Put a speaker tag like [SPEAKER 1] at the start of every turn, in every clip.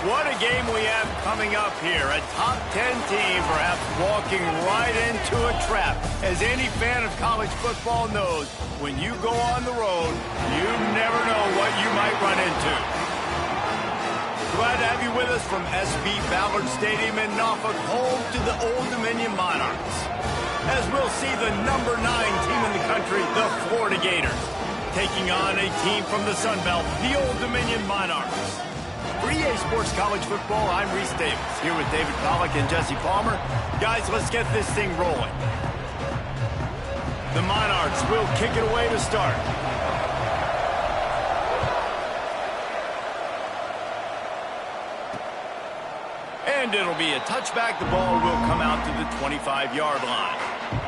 [SPEAKER 1] What a game we have coming up here. A top 10 team perhaps walking right into a trap. As any fan of college football knows, when you go on the road, you never know what you might run into. Glad to have you with us from SB Ballard Stadium in Norfolk, home to the Old Dominion Monarchs. As we'll see the number 9 team in the country, the Florida Gators, taking on a team from the Sun Belt, the Old Dominion Monarchs. For EA Sports College Football, I'm Reese Davis, here with David Pollack and Jesse Palmer. Guys, let's get this thing rolling. The Monarchs will kick it away to start. And it'll be a touchback. The ball will come out to the 25-yard line.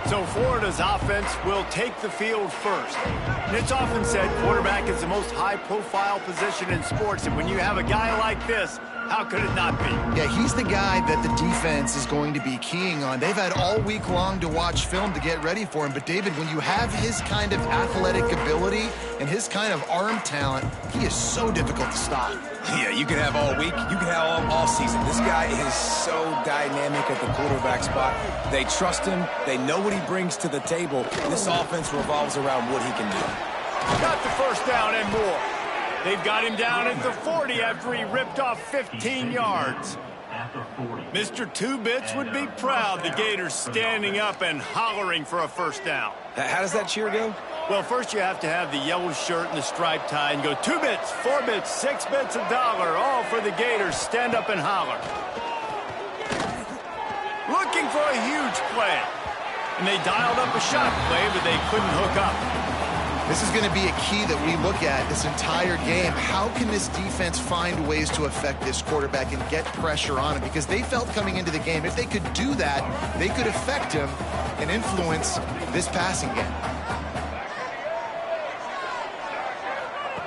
[SPEAKER 1] So Florida's offense will take the field first. And it's often said quarterback is the most high-profile position in sports. And when you have a guy like this, how could it not be?
[SPEAKER 2] Yeah, he's the guy that the defense is going to be keying on. They've had all week long to watch film to get ready for him. But, David, when you have his kind of athletic ability and his kind of arm talent, he is so difficult to stop.
[SPEAKER 3] Yeah, you can have all week. You can have all season. This guy is so dynamic at the quarterback spot. They trust him. They know what he brings to the table. This offense revolves around what he can do.
[SPEAKER 1] Got the first down and more. They've got him down at the 40 after he ripped off 15 yards. Mr. Two Bits would be proud. The Gators standing up and hollering for a first down.
[SPEAKER 3] How does that cheer go?
[SPEAKER 1] Well, first you have to have the yellow shirt and the striped tie and go 2 bits, 4 bits, 6 bits, $1, all for the Gators. Stand up and holler. Looking for a huge play. And they dialed up a shot play, but they couldn't hook up.
[SPEAKER 2] This is going to be a key that we look at this entire game. How can this defense find ways to affect this quarterback and get pressure on him? Because they felt coming into the game, if they could do that, they could affect him and influence this passing game.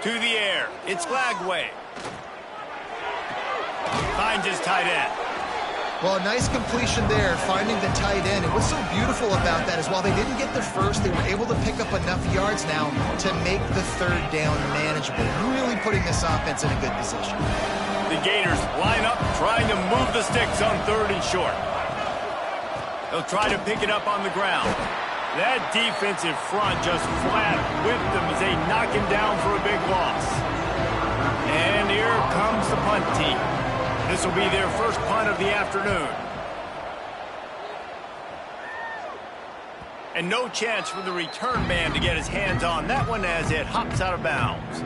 [SPEAKER 1] To the air, it's Lagway. Finds his tight end.
[SPEAKER 2] Well, a nice completion there, finding the tight end. And what's so beautiful about that is while they didn't get the first, they were able to pick up enough yards now to make the third down manageable, really putting this offense in a good position.
[SPEAKER 1] The Gators line up, trying to move the sticks on 3rd and short. They'll try to pick it up on the ground. That defensive front just flat whipped them as they knock him down for a big loss. And here comes the punt team. This will be their first punt of the afternoon. And no chance for the return man to get his hands on that one as it hops out of bounds.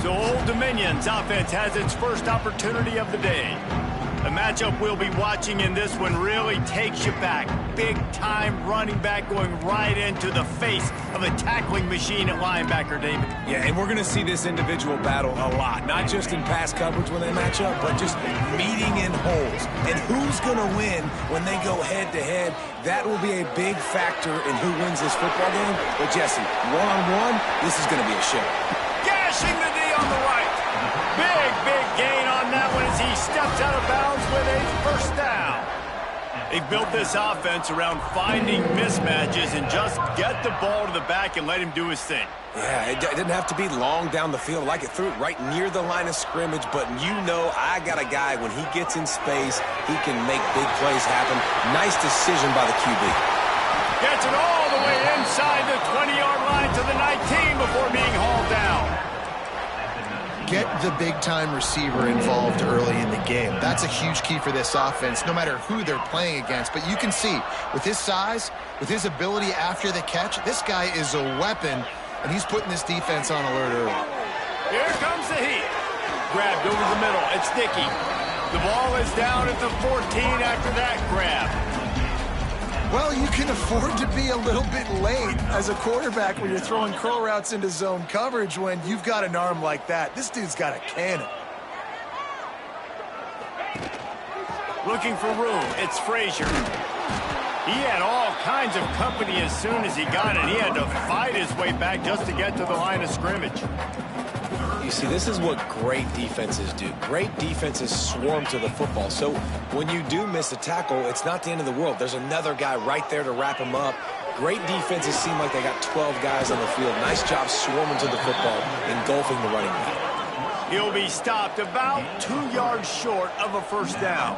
[SPEAKER 1] So Old Dominion's offense has its first opportunity of the day. The matchup we'll be watching in this one really takes you back. Big-time running back going right into the face of a tackling machine at linebacker, David.
[SPEAKER 3] Yeah, and we're going to see this individual battle a lot. Not just in pass coverage when they match up, but just meeting in holes. And who's going to win when they go head-to-head? That will be a big factor in who wins this football game. But, Jesse, one-on-one, this is going to be a show.
[SPEAKER 1] Gashing the D on the right. Big gain on that one as he steps out of bounds with a first down. They built this offense around finding mismatches and just get the ball to the back and let him do his thing.
[SPEAKER 3] Yeah, it didn't have to be long down the field. Like it threw it right near the line of scrimmage, but you know I got a guy, when he gets in space, he can make big plays happen. Nice decision by the QB.
[SPEAKER 1] Gets it all the way inside the 20-yard line to the 19 before being hauled down.
[SPEAKER 2] Get the big-time receiver involved early in the game. That's a huge key for this offense, no matter who they're playing against. But you can see, with his size, with his ability after the catch, this guy is a weapon, and he's putting this defense on alert early.
[SPEAKER 1] Here comes the heat. Grabbed over the middle. It's Dickey. The ball is down at the 14 after that grab.
[SPEAKER 2] Well, you can afford to be a little bit late as a quarterback when you're throwing curl routes into zone coverage when you've got an arm like that. This dude's got a cannon.
[SPEAKER 1] Looking for room. It's Frazier. He had all kinds of company as soon as he got it. He had to fight his way back just to get to the line of scrimmage.
[SPEAKER 3] You see, this is what great defenses do. Great defenses swarm to the football. So when you do miss a tackle, it's not the end of the world. There's another guy right there to wrap him up. Great defenses seem like they got 12 guys on the field. Nice job swarming to the football, engulfing the running back.
[SPEAKER 1] He'll be stopped about 2 yards short of a first down.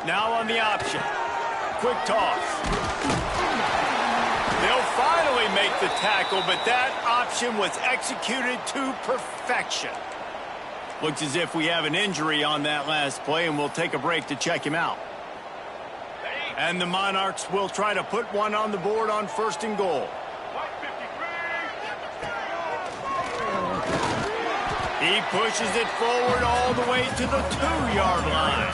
[SPEAKER 1] Now on the option. Quick toss. They'll finally make the tackle, but that option was executed to perfection. Looks as if we have an injury on that last play, and we'll take a break to check him out. And the Monarchs will try to put one on the board on 1st and goal. He pushes it forward all the way to the 2-yard line.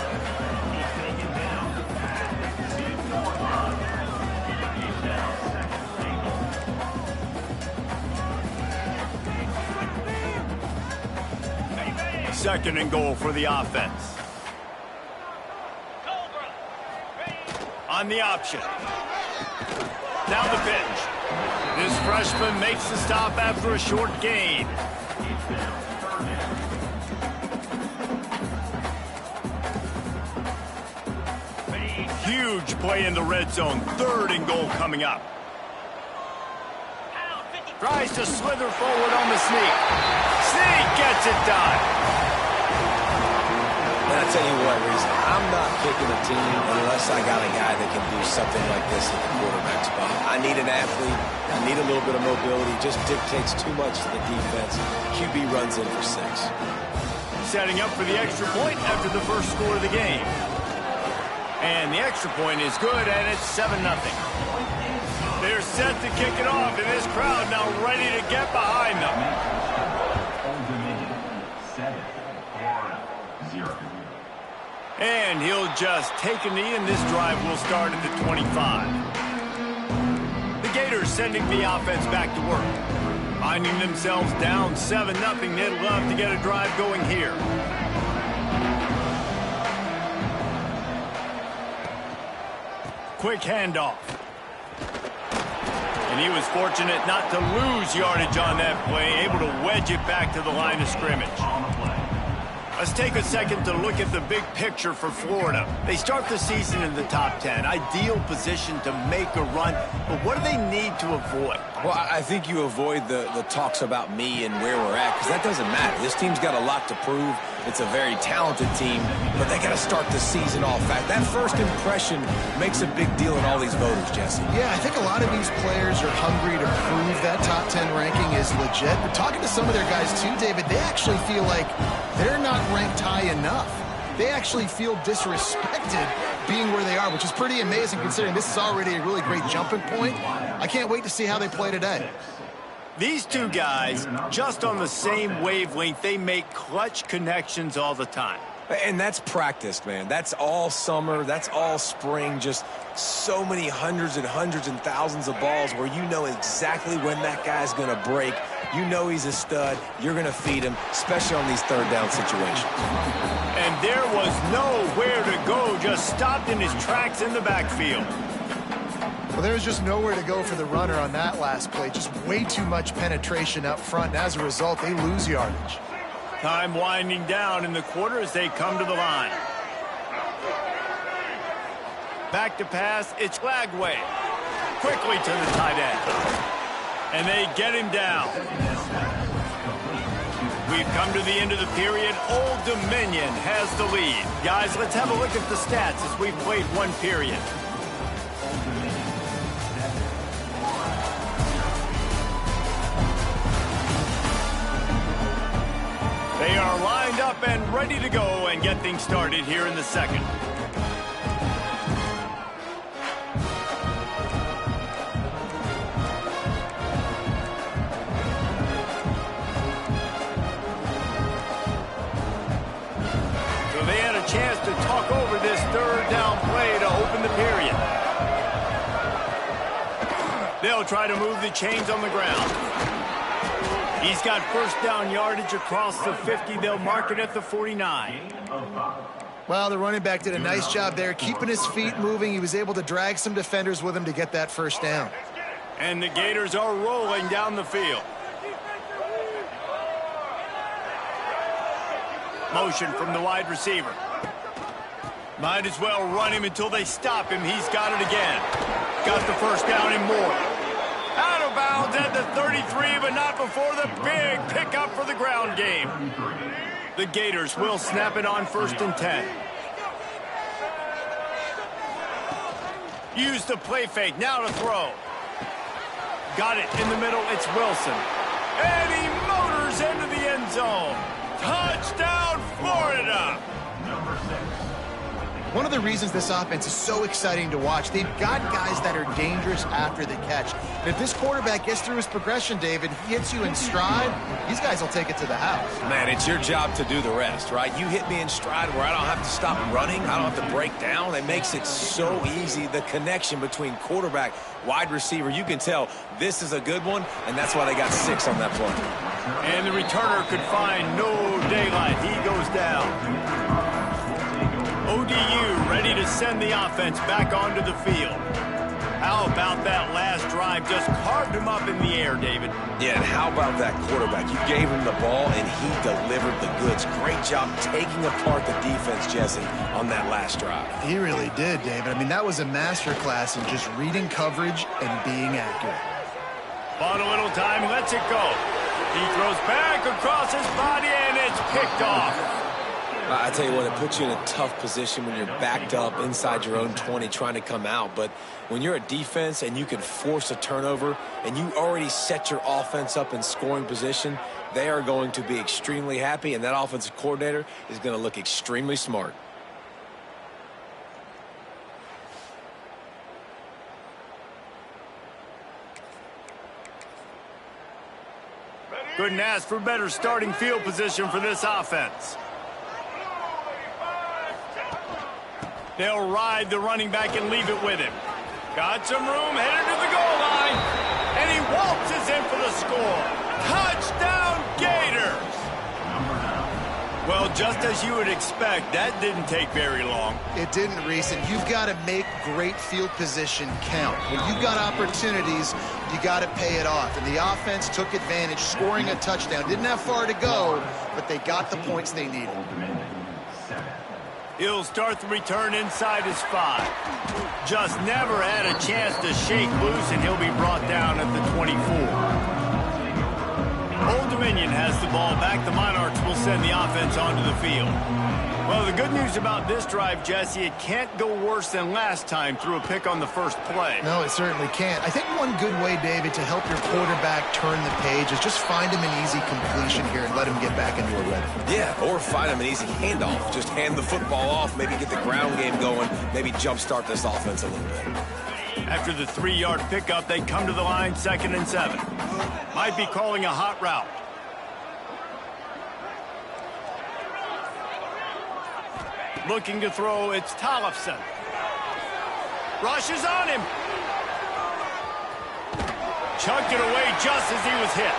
[SPEAKER 1] Second and goal for the offense. On the option. Down the pitch. This freshman makes the stop after a short gain. Huge play in the red zone. 3rd and goal coming up. Tries to slither forward on the sneak. Sneak gets it done.
[SPEAKER 3] And I'll tell you what, Reese, I'm not picking a team unless I got a guy that can do something like this at the quarterback spot. I need an athlete. I need a little bit of mobility. Just dictates too much to the defense. QB runs in for 6.
[SPEAKER 1] Setting up for the extra point after the first score of the game. And the extra point is good, and it's 7-0. They're set to kick it off, and this crowd now ready to get behind them. And he'll just take a knee, and this drive will start at the 25. The Gators sending the offense back to work. Finding themselves down 7-0, they'd love to get a drive going here. Quick handoff. And he was fortunate not to lose yardage on that play, able to wedge it back to the line of scrimmage. Let's take a second to look at the big picture for Florida. They start the season in the top 10. Ideal position to make a run, but what do they need to avoid?
[SPEAKER 3] Well, I think you avoid the talks about me and where we're at, because that doesn't matter. This team's got a lot to prove. It's a very talented team, but they got to start the season off fast. That first impression makes a big deal in all these voters, Jesse.
[SPEAKER 2] Yeah, I think a lot of these players are hungry to prove that top 10 ranking is legit. But talking to some of their guys too, David, they actually feel like they're not ranked high enough. They actually feel disrespected being where they are, which is pretty amazing considering this is already a really great jumping point. I can't wait to see how they play today.
[SPEAKER 1] These two guys, just on the same wavelength, they make clutch connections all the time.
[SPEAKER 3] And that's practiced, man. That's all summer. That's all spring. Just so many hundreds and thousands of balls where you know exactly when that guy's going to break. You know he's a stud. You're going to feed him, especially on these third down situations.
[SPEAKER 1] And there was nowhere to go, just stopped in his tracks in the backfield.
[SPEAKER 2] Well, there was just nowhere to go for the runner on that last play. Just way too much penetration up front, and as a result, they lose yardage.
[SPEAKER 1] Time winding down in the quarter as they come to the line. Back to pass, it's Lagway. Quickly to the tight end. And they get him down. We've come to the end of the period. Old Dominion has the lead. Guys, let's have a look at the stats as we've played one period. They are lined up and ready to go and get things started here in the second. So they had a chance to talk over this third down play to open the period. They'll try to move the chains on the ground. He's got first down yardage across the 50. They'll mark it at the 49.
[SPEAKER 2] Well, the running back did a nice job there, keeping his feet moving. He was able to drag some defenders with him to get that first down.
[SPEAKER 1] And the Gators are rolling down the field. Motion from the wide receiver. Might as well run him until they stop him. He's got it again. Got the first down and more. Out of bounds at the 33, but not before the big pickup for the ground game. The Gators will snap it on 1st and 10. Use the play fake, now to throw. Got it in the middle, it's Wilson. And he motors into the end zone. Touchdown, Florida!
[SPEAKER 4] Number 6.
[SPEAKER 2] One of the reasons this offense is so exciting to watch, they've got guys that are dangerous after the catch. And if this quarterback gets through his progression, David, he hits you in stride, these guys will take it to the house.
[SPEAKER 3] Man, it's your job to do the rest, right? You hit me in stride where I don't have to stop running, I don't have to break down. It makes it so easy, the connection between quarterback, wide receiver. You can tell this is a good one, and that's why they got 6 on that play.
[SPEAKER 1] And the returner could find no daylight. He goes down. ODU ready to send the offense back onto the field. How about that last drive? Just carved him up in the air, David.
[SPEAKER 3] Yeah, and how about that quarterback? You gave him the ball, and he delivered the goods. Great job taking apart the defense, Jesse, on that last drive.
[SPEAKER 2] He really did, David. I mean, that was a masterclass in just reading coverage and being accurate.
[SPEAKER 1] Bought a little time, lets it go. He throws back across his body, and it's picked off.
[SPEAKER 3] I tell you what, it puts you in a tough position when you're backed up inside your own 20 trying to come out. But when you're a defense and you can force a turnover and you already set your offense up in scoring position, they are going to be extremely happy, and that offensive coordinator is going to look extremely smart.
[SPEAKER 1] Couldn't ask for better starting field position for this offense. They'll ride the running back and leave it with him. Got some room, headed to the goal line. And he waltzes in for the score. Touchdown, Gators! Well, just as you would expect, that didn't take very long.
[SPEAKER 2] It didn't, Reese, and you've got to make great field position count. When you've got opportunities, you got to pay it off. And the offense took advantage, scoring a touchdown. Didn't have far to go, but they got the points they needed.
[SPEAKER 1] He'll start the return inside his 5. Just never had a chance to shake loose, and he'll be brought down at the 24. Old Dominion has the ball back. The Monarchs will send the offense onto the field. Well, the good news about this drive, Jesse, it can't go worse than last time through a pick on the first play.
[SPEAKER 2] No, it certainly can't. I think one good way, David, to help your quarterback turn the page is just find him an easy completion here and let him get back into a rhythm.
[SPEAKER 3] Yeah, or find him an easy handoff. Just hand the football off, maybe get the ground game going, maybe jumpstart this offense a little bit.
[SPEAKER 1] After the 3-yard pickup, they come to the line 2nd and 7. Might be calling a hot route. Looking to throw, it's Tollefson. Rushes on him. Chucked it away just as he was hit.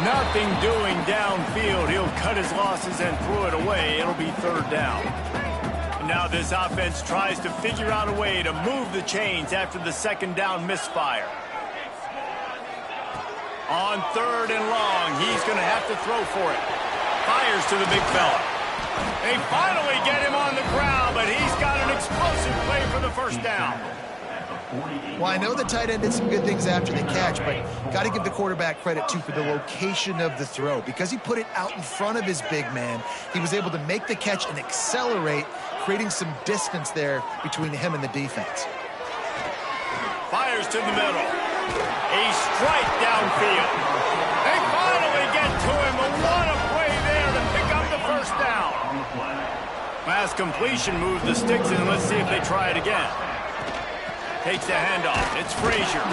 [SPEAKER 1] Nothing doing downfield. He'll cut his losses and throw it away. It'll be 3rd down. Now this offense tries to figure out a way to move the chains after the 2nd down misfire. On 3rd and long, he's going to have to throw for it. Fires to the big fella. They finally get him on the ground, but he's got an explosive play for the 1st down.
[SPEAKER 2] Well, I know the tight end did some good things after the catch, but got to give the quarterback credit, too, for the location of the throw. Because he put it out in front of his big man, he was able to make the catch and accelerate, creating some distance there between him and the defense.
[SPEAKER 1] Fires to the middle. A strike downfield. They finally get to him, but what a play there to pick up the 1st down. Last completion moves the sticks in. Let's see if they try it again. Takes the handoff. It's Frazier.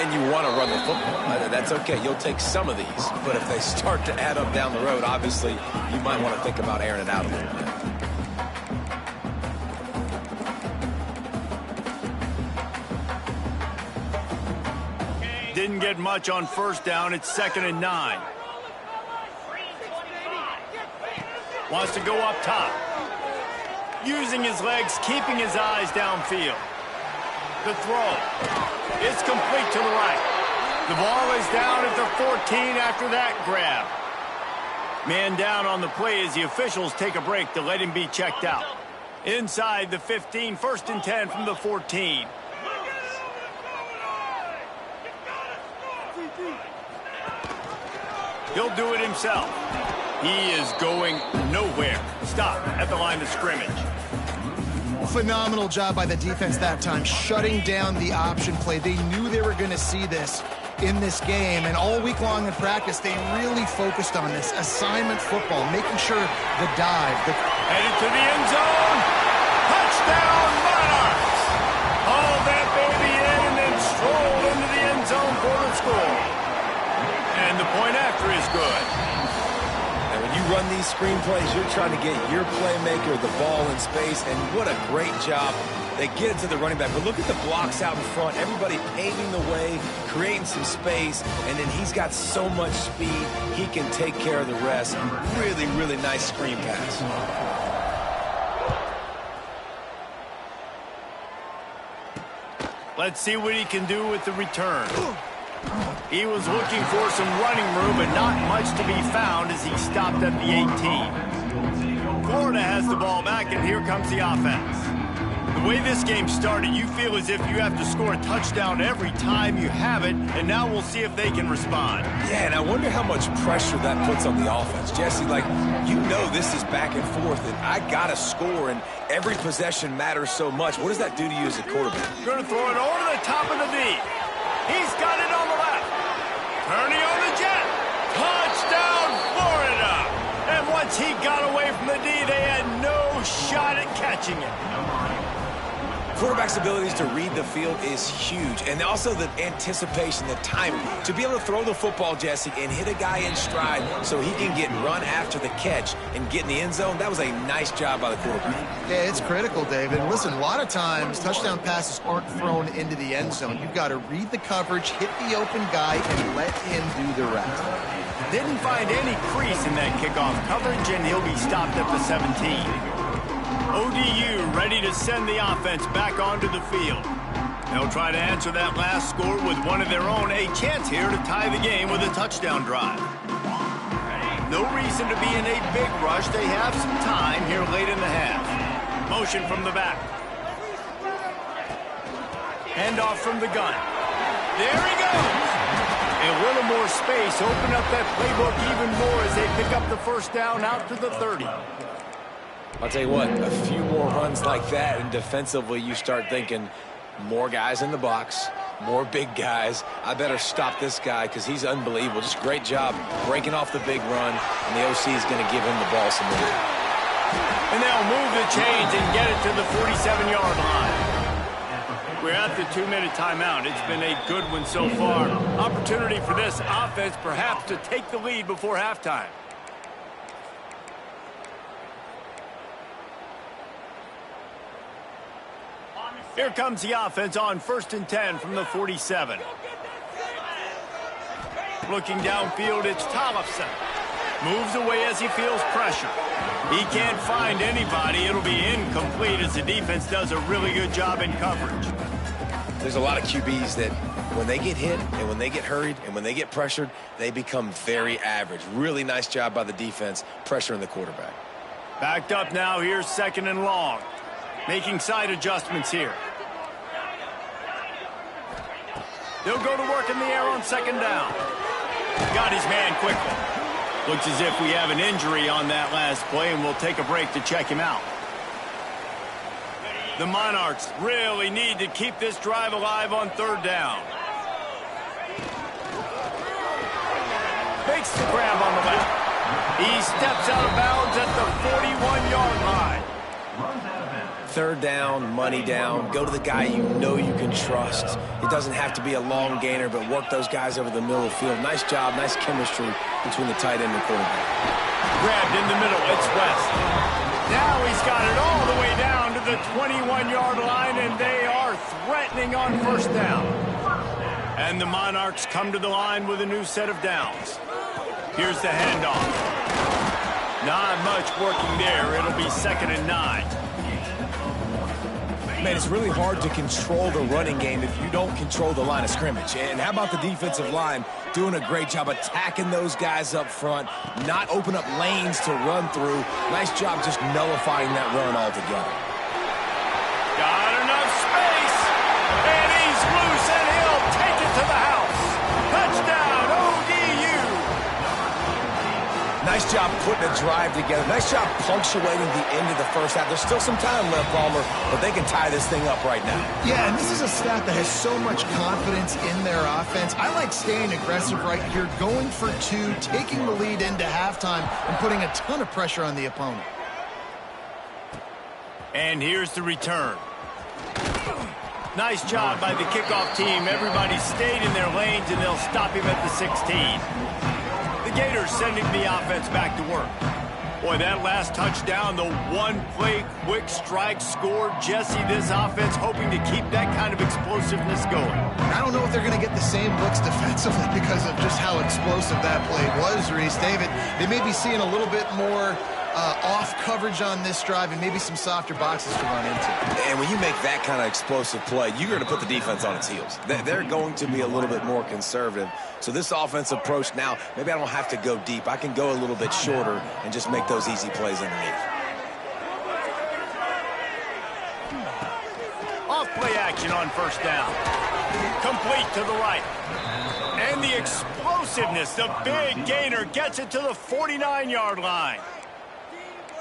[SPEAKER 3] And you want to run the football. That's okay. You'll take some of these. But if they start to add up down the road, obviously, you might want to think about airing it out a little bit.
[SPEAKER 1] Didn't get much on 1st down. It's 2nd and 9. Wants to go up top. Using his legs, keeping his eyes downfield. The throw. It's complete to the right. The ball is down at the 14 after that grab. Man down on the play as the officials take a break to let him be checked out. Inside the 15, 1st and 10 from the 14. He'll do it himself. He is going nowhere. Stop at the line of scrimmage.
[SPEAKER 2] Phenomenal job by the defense that time, shutting down the option play. They knew they were going to see this in this game, and all week long in practice, they really focused on this assignment football, making sure the dive.
[SPEAKER 1] Headed to the end zone. Touchdown, Monarchs! Hauled that baby in and then strolled into the end zone for the score. And the point after is good.
[SPEAKER 3] And when you run these screen plays, you're trying to get your playmaker the ball in space, and what a great job. They get it to the running back, but look at the blocks out in front. Everybody paving the way, creating some space, and then he's got so much speed, he can take care of the rest. Really, really nice screen pass.
[SPEAKER 1] Let's see what he can do with the return. He was looking for some running room, but not much to be found as he stopped at the 18. Florida has the ball back, and here comes the offense. The way this game started, you feel as if you have to score a touchdown every time you have it, and now we'll see if they can respond.
[SPEAKER 3] Yeah, and I wonder how much pressure that puts on the offense. Jesse, like, you know this is back and forth, and I got to score, and every possession matters so much. What does that do to you as a quarterback?
[SPEAKER 1] Going to throw it over the top of the D. He's got it on the left. Turning on the jet. Touchdown, Florida! And once he got away from the D, they had no shot at catching it.
[SPEAKER 3] Quarterback's abilities to read the field is huge, and also the anticipation, the timing. To be able to throw the football, Jesse, and hit a guy in stride so he can get run after the catch and get in the end zone, that was a nice job by the quarterback.
[SPEAKER 2] Yeah, it's critical, David. Listen, a lot of times touchdown passes aren't thrown into the end zone. You've got to read the coverage, hit the open guy, and let him do the rest.
[SPEAKER 1] Didn't find any crease in that kickoff coverage, and he'll be stopped at the 17. ODU ready to send the offense back onto the field. They'll try to answer that last score with one of their own. A chance here to tie the game with a touchdown drive. No reason to be in a big rush. They have some time here late in the half. Motion from the back. Handoff from the gun. There he goes. A little more space. Open up that playbook even more as they pick up the first down out to the 30.
[SPEAKER 3] I'll tell you what, a few more runs like that, and defensively you start thinking more guys in the box, more big guys. I better stop this guy because he's unbelievable. Just great job breaking off the big run, and the OC is going to give him the ball some more.
[SPEAKER 1] And they'll move the chains and get it to the 47-yard line. We're at the 2-minute timeout. It's been a good one so far. Opportunity for this offense perhaps to take the lead before halftime. Here comes the offense on 1st and 10 from the 47. Looking downfield, it's Tollefson. Moves away as he feels pressure. He can't find anybody. It'll be incomplete as the defense does a really good job in coverage.
[SPEAKER 3] There's a lot of QBs that when they get hit and when they get hurried and when they get pressured, they become very average. Really nice job by the defense pressuring the quarterback.
[SPEAKER 1] Backed up now. Here's 2nd and long. Making side adjustments here. They'll go to work in the air on 2nd down. Got his man quickly. Looks as if we have an injury on that last play, and we'll take a break to check him out. The Monarchs really need to keep this drive alive on 3rd down. Makes the grab on the left. He steps out of bounds at the 41-yard line.
[SPEAKER 3] 3rd down, money down. Go to the guy you know you can trust. It doesn't have to be a long gainer, but work those guys over the middle of the field. Nice job, nice chemistry between the tight end and the quarterback.
[SPEAKER 1] Grabbed in the middle, it's West. Now he's got it all the way down to the 21-yard line, and they are threatening on 1st down. And the Monarchs come to the line with a new set of downs. Here's the handoff. Not much working there. It'll be 2nd and 9.
[SPEAKER 3] Man, it's really hard to control the running game if you don't control the line of scrimmage. And how about the defensive line doing a great job attacking those guys up front, not open up lanes to run through. Nice job just nullifying that run altogether.
[SPEAKER 1] Got enough space, and he's loose, and he'll take it to the house. Touchdown!
[SPEAKER 3] drive together. Nice job punctuating the end of the first half. There's still some time left, Palmer, but they can tie this thing up right now.
[SPEAKER 2] Yeah, and this is a staff that has so much confidence in their offense. I like staying aggressive right here, going for two, taking the lead into halftime, and putting a ton of pressure on the opponent.
[SPEAKER 1] And here's the return. Nice job by the kickoff team. Everybody stayed in their lanes, and they'll stop him at the 16. The Gators sending the offense back to work. Boy, that last touchdown, the one-play quick strike scored. Jesse, this offense hoping to keep that kind of explosiveness going.
[SPEAKER 2] I don't know if they're going to get the same looks defensively because of just how explosive that play was, Reese. David, they may be seeing a little bit more off coverage on this drive and maybe some softer boxes to run into.
[SPEAKER 3] And when you make that kind of explosive play, you're going to put the defense on its heels. They're going to be a little bit more conservative. So this offensive approach now, maybe I don't have to go deep. I can go a little bit shorter and just make those easy plays underneath.
[SPEAKER 1] Off play action on first down. Complete to the right. And the explosiveness, the big gainer gets it to the 49-yard line.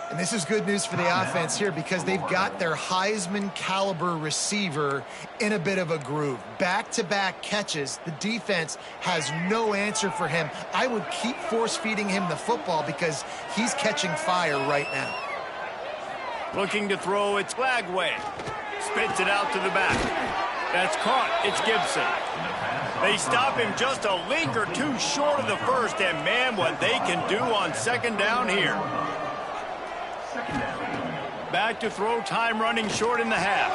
[SPEAKER 2] And this is good news for the offense here because they've got their Heisman caliber receiver in a bit of a groove. Back-to-back catches. The defense has no answer for him. I would keep force-feeding him the football because he's catching fire right now.
[SPEAKER 1] Looking to throw, it's Lagway. Spits it out to the back. That's caught. It's Gibson. They stop him just a link or two short of the first, and man, what they can do on second down here. Back to throw, time running short in the half.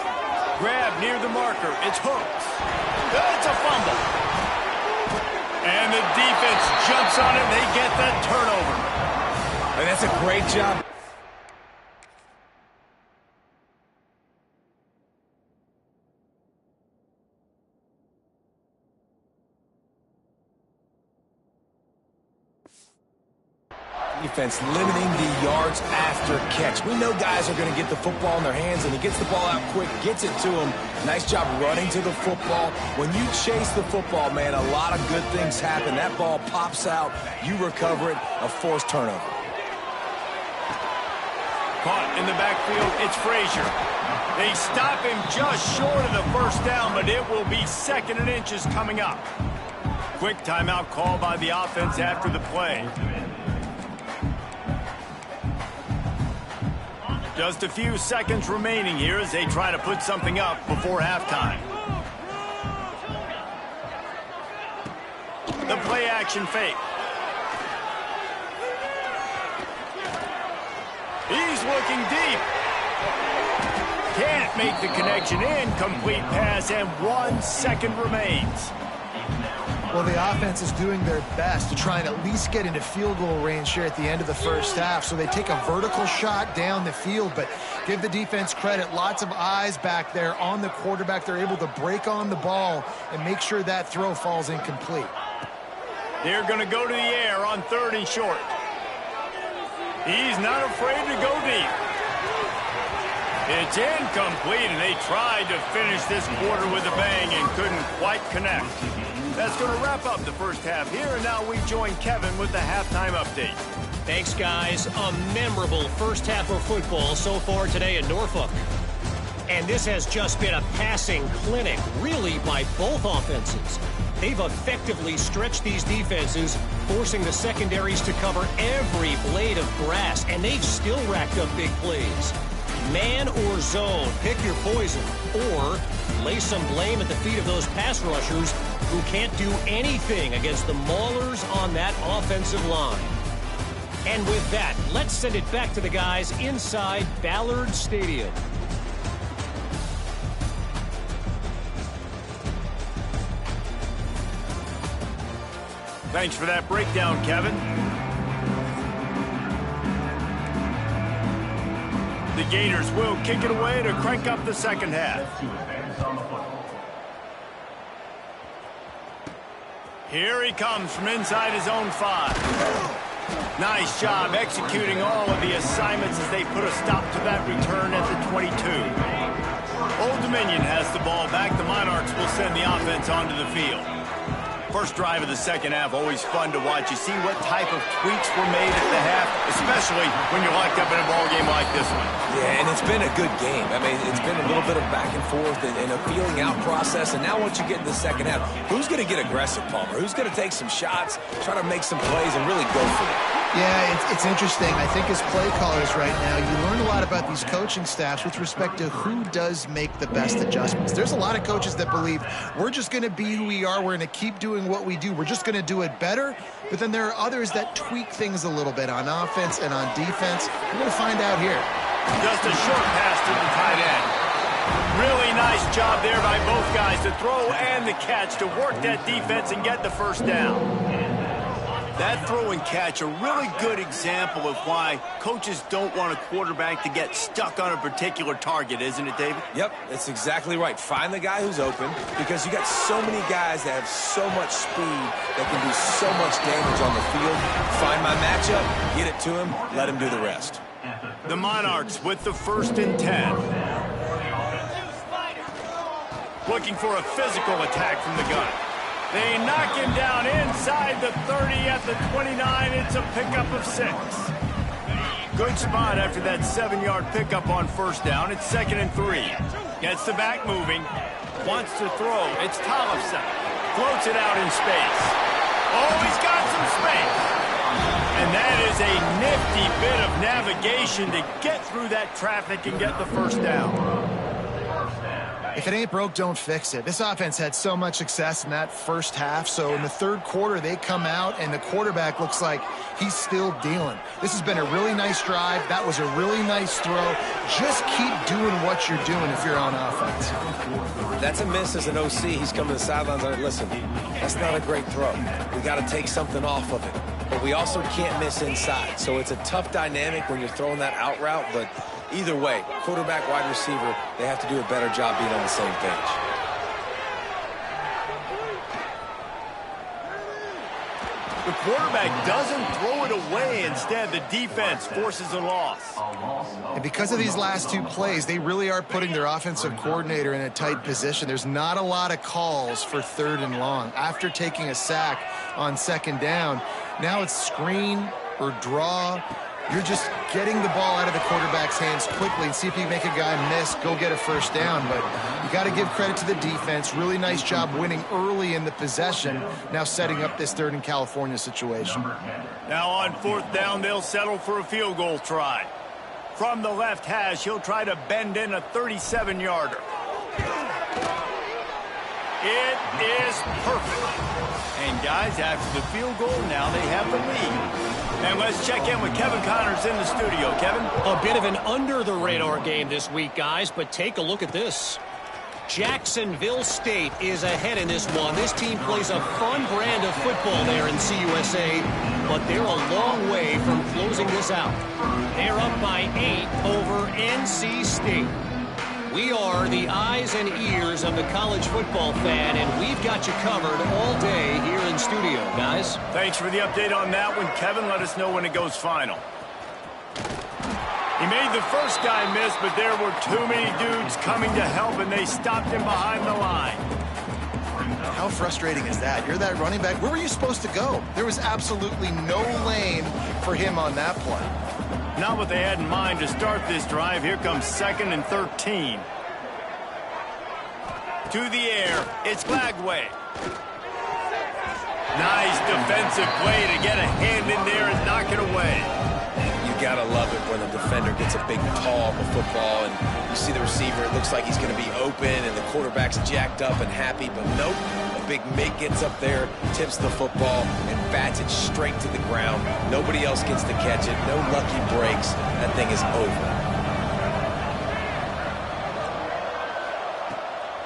[SPEAKER 1] Grab near the marker. It's Hooks. That's a fumble. And the defense jumps on it. They get that turnover.
[SPEAKER 3] And that's a great job. Defense limiting the yards after catch. We know guys are going to get the football in their hands, and he gets the ball out quick, gets it to him. Nice job running to the football. When you chase the football, man, a lot of good things happen. That ball pops out, you recover it, a forced turnover.
[SPEAKER 1] Caught in the backfield, it's Frazier. They stop him just short of the first down, but it will be 2nd and inches coming up. Quick timeout call by the offense after the play. Just a few seconds remaining here as they try to put something up before halftime. The play action fake. He's looking deep. Can't make the connection. Incomplete pass, and 1 second remains.
[SPEAKER 2] Well, the offense is doing their best to try and at least get into field goal range here at the end of the first half. So they take a vertical shot down the field, but give the defense credit. Lots of eyes back there on the quarterback. They're able to break on the ball and make sure that throw falls incomplete.
[SPEAKER 1] They're going to go to the air on 3rd and short. He's not afraid to go deep. It's incomplete, and they tried to finish this quarter with a bang and couldn't quite connect. That's going to wrap up the first half here, and now we join Kevin with the halftime update.
[SPEAKER 4] Thanks, guys. A memorable first half of football so far today in Norfolk. And this has just been a passing clinic, really, by both offenses. They've effectively stretched these defenses, forcing the secondaries to cover every blade of grass, and they've still racked up big plays. Man or zone, pick your poison, or lay some blame at the feet of those pass rushers who can't do anything against the maulers on that offensive line. And with that, let's send it back to the guys inside Ballard Stadium.
[SPEAKER 1] Thanks for that breakdown, Kevin. The Gators will kick it away to crank up the second half. Here he comes from inside his own 5. Nice job executing all of the assignments as they put a stop to that return at the 22. Old Dominion has the ball back. The Monarchs will send the offense onto the field. First drive of the second half, always fun to watch. You see what type of tweaks were made at the half, especially when you're locked up in a ball game like this one.
[SPEAKER 3] Yeah, and it's been a good game. I mean, it's been a little bit of back and forth and a feeling out process. And now once you get in the second half, who's going to get aggressive, Palmer? Who's going to take some shots, try to make some plays, and really go for it?
[SPEAKER 2] Yeah, it's interesting. I think as play callers right now, you learn a lot about these coaching staffs with respect to who does make the best adjustments. There's a lot of coaches that believe we're just going to be who we are. We're going to keep doing what we do. We're just going to do it better. But then there are others that tweak things a little bit on offense and on defense. We're going to find out here.
[SPEAKER 1] Just a short pass to the tight end. Really nice job there by both guys to throw and the catch to work that defense and get the first down. That throw and catch, a really good example of why coaches don't want a quarterback to get stuck on a particular target, isn't it, David?
[SPEAKER 3] Yep, that's exactly right. Find the guy who's open because you got so many guys that have so much speed that can do so much damage on the field. Find my matchup, get it to him, let him do the rest.
[SPEAKER 1] The Monarchs with the 1st and 10. Looking for a physical attack from the gun. They knock him down inside the 30 at the 29. It's a pickup of 6. Good spot after that 7-yard pickup on first down. It's 2nd and 3. Gets the back moving. Wants to throw. It's Tollefson. Floats it out in space. Oh, he's got some space. And that is a nifty bit of navigation to get through that traffic and get the first down.
[SPEAKER 2] If it ain't broke, don't fix it. This offense had so much success in that first half, so in the third quarter, they come out, and the quarterback looks like he's still dealing. This has been a really nice drive. That was a really nice throw. Just keep doing what you're doing if you're on offense.
[SPEAKER 3] That's a miss as an OC. He's coming to the sidelines and listen, that's not a great throw. We got to take something off of it. But we also can't miss inside. So it's a tough dynamic when you're throwing that out route, but either way, quarterback, wide receiver, they have to do a better job being on the same page.
[SPEAKER 1] The quarterback doesn't throw it away. Instead, the defense forces a loss.
[SPEAKER 2] And because of these last 2 plays, they really are putting their offensive coordinator in a tight position. There's not a lot of calls for 3rd and long. After taking a sack on 2nd down, now it's screen or draw. You're just getting the ball out of the quarterback's hands quickly and see if you can make a guy miss, go get a first down. But you got to give credit to the defense. Really nice job winning early in the possession, now setting up this 3rd and California situation.
[SPEAKER 1] Now on 4th down, they'll settle for a field goal try. From the left hash, he'll try to bend in a 37-yarder. It is perfect. And guys, after the field goal, now they have the lead. And let's check in with Kevin Connors in the studio. Kevin?
[SPEAKER 4] A bit of an under-the-radar game this week, guys, but take a look at this. Jacksonville State is ahead in this one. This team plays a fun brand of football there in CUSA, but they're a long way from closing this out. They're up by 8 over NC State. We are the eyes and ears of the college football fan, and we've got you covered all day here in studio, guys.
[SPEAKER 1] Thanks for the update on that one, Kevin. Let us know when it goes final. He made the first guy miss, but there were too many dudes coming to help, and they stopped him behind the line.
[SPEAKER 2] How frustrating is that? You're that running back. Where were you supposed to go? There was absolutely no lane for him on that play.
[SPEAKER 1] Not what they had in mind to start this drive. Here comes 2nd and 13. To the air, it's Glagway. Nice defensive play to get a hand in there and knock it away.
[SPEAKER 3] You got to love it when a defender gets a big paw on the football and you see the receiver, it looks like he's going to be open and the quarterback's jacked up and happy, but nope. A big Mig gets up there, tips the football, and bats it straight to the ground. Nobody else gets to catch it. No lucky breaks. That thing is over.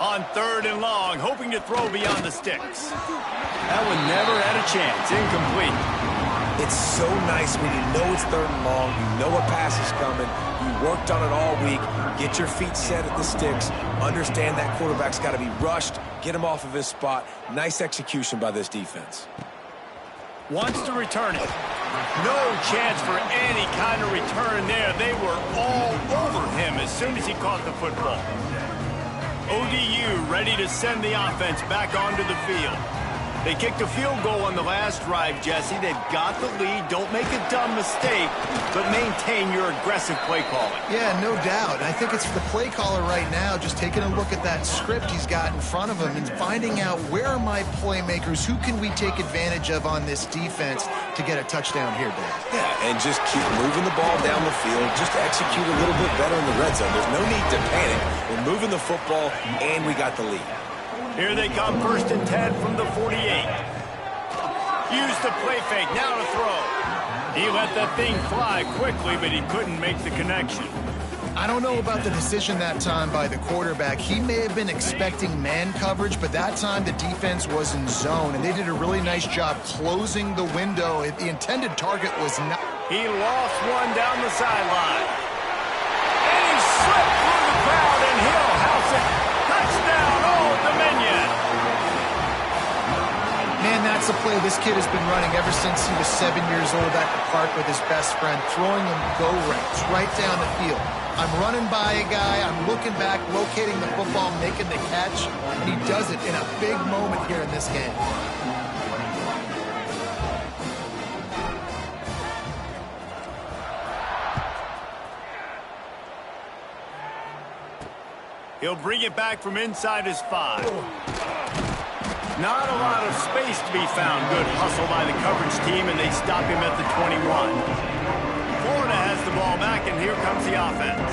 [SPEAKER 1] On 3rd and long, hoping to throw beyond the sticks. That one never had a chance. Incomplete.
[SPEAKER 3] It's so nice when you know it's 3rd and long, you know a pass is coming, you worked on it all week, get your feet set at the sticks, understand that quarterback's got to be rushed, get him off of his spot. Nice execution by this defense.
[SPEAKER 1] Wants to return it. No chance for any kind of return there. They were all over him as soon as he caught the football. ODU ready to send the offense back onto the field. They kicked a field goal on the last drive, Jesse. They've got the lead. Don't make a dumb mistake, but maintain your aggressive play calling.
[SPEAKER 2] Yeah, no doubt. I think it's the play caller right now just taking a look at that script he's got in front of him and finding out where are my playmakers, who can we take advantage of on this defense to get a touchdown here, Dave.
[SPEAKER 3] Yeah, and just keep moving the ball down the field. Just execute a little bit better in the red zone. There's no need to panic. We're moving the football, and we got the lead.
[SPEAKER 1] Here they come, 1st and 10 from the 48. Use the play fake, now to throw. He let that thing fly quickly, but he couldn't make the connection.
[SPEAKER 2] I don't know about the decision that time by the quarterback. He may have been expecting man coverage, but that time the defense was in zone, and they did a really nice job closing the window. The intended target was not.
[SPEAKER 1] He lost one down the sideline. And he slipped through the crowd, and he'll house it. Touchdown, Old Dominion.
[SPEAKER 2] Man, that's a play this kid has been running ever since he was 7 years old at the park with his best friend, throwing him go routes right down the field. I'm running by a guy, I'm looking back, locating the football, making the catch, and he does it in a big moment here in this game.
[SPEAKER 1] He'll bring it back from inside his 5. Not a lot of space to be found. Good hustle by the coverage team, and they stop him at the 21. Florida has the ball back, and here comes the offense.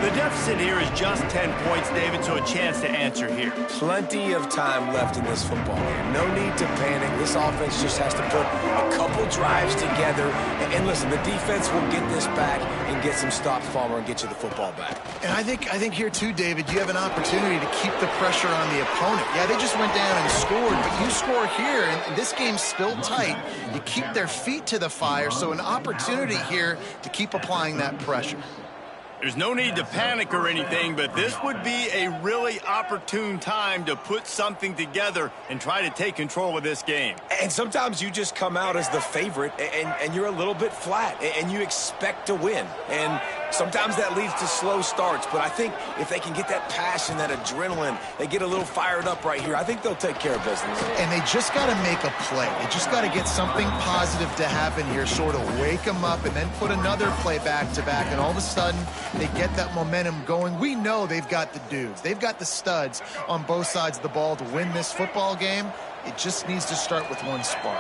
[SPEAKER 1] The deficit here is just 10 points, David, so a chance to answer here.
[SPEAKER 3] Plenty of time left in this football game. No need to panic. This offense just has to put a couple drives together. And listen, the defense will get this back and get some stops, Palmer, and get you the football back.
[SPEAKER 2] And I think here too, David, you have an opportunity to keep the pressure on the opponent. Yeah, they just went down and scored, but you score here, and this game's still tight. You keep their feet to the fire, so an opportunity here to keep applying that pressure.
[SPEAKER 1] There's no need to panic or anything, but this would be a really opportune time to put something together and try to take control of this game.
[SPEAKER 3] And sometimes you just come out as the favorite, and you're a little bit flat, and you expect to win. And sometimes that leads to slow starts, but I think if they can get that passion, that adrenaline, they get a little fired up right here, I think they'll take care of business.
[SPEAKER 2] And they just got to make a play. They just got to get something positive to happen here, sort of wake them up, and then put another play back-to-back, and all of a sudden they get that momentum going. We know they've got the dudes. They've got the studs on both sides of the ball to win this football game. It just needs to start with one spark.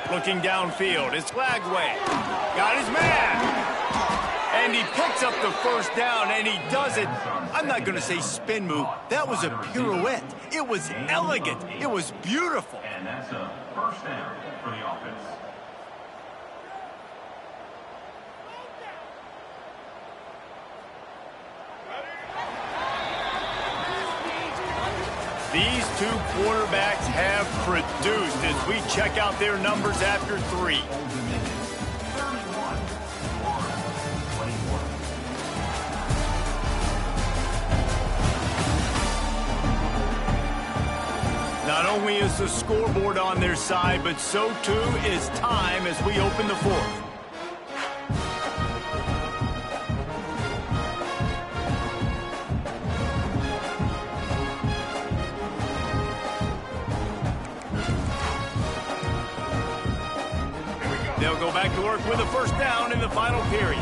[SPEAKER 1] Looking downfield, it's Lagway. Got his man. And he picks up the first down, and he does it. I'm not going to say spin move. That was a pirouette. It was elegant. It was beautiful.
[SPEAKER 5] And that's a first down for the offense.
[SPEAKER 1] These two quarterbacks have produced as we check out their numbers after 3. Not only is the scoreboard on their side, but so too is time as we open the 4th. They'll go back to work with a first down in the final period.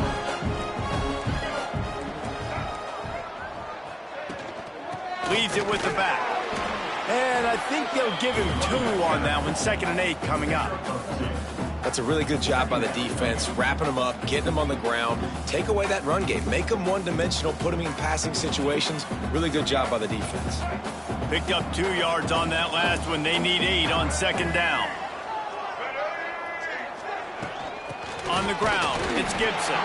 [SPEAKER 1] Leaves it with the back. And I think they'll give him 2 on that one. 2nd and 8 coming up.
[SPEAKER 3] That's a really good job by the defense, wrapping them up, getting them on the ground. Take away that run game. Make them one-dimensional, put them in passing situations. Really good job by the defense.
[SPEAKER 1] Picked up 2 yards on that last one. They need 8 on 2nd down. On the ground, it's Gibson.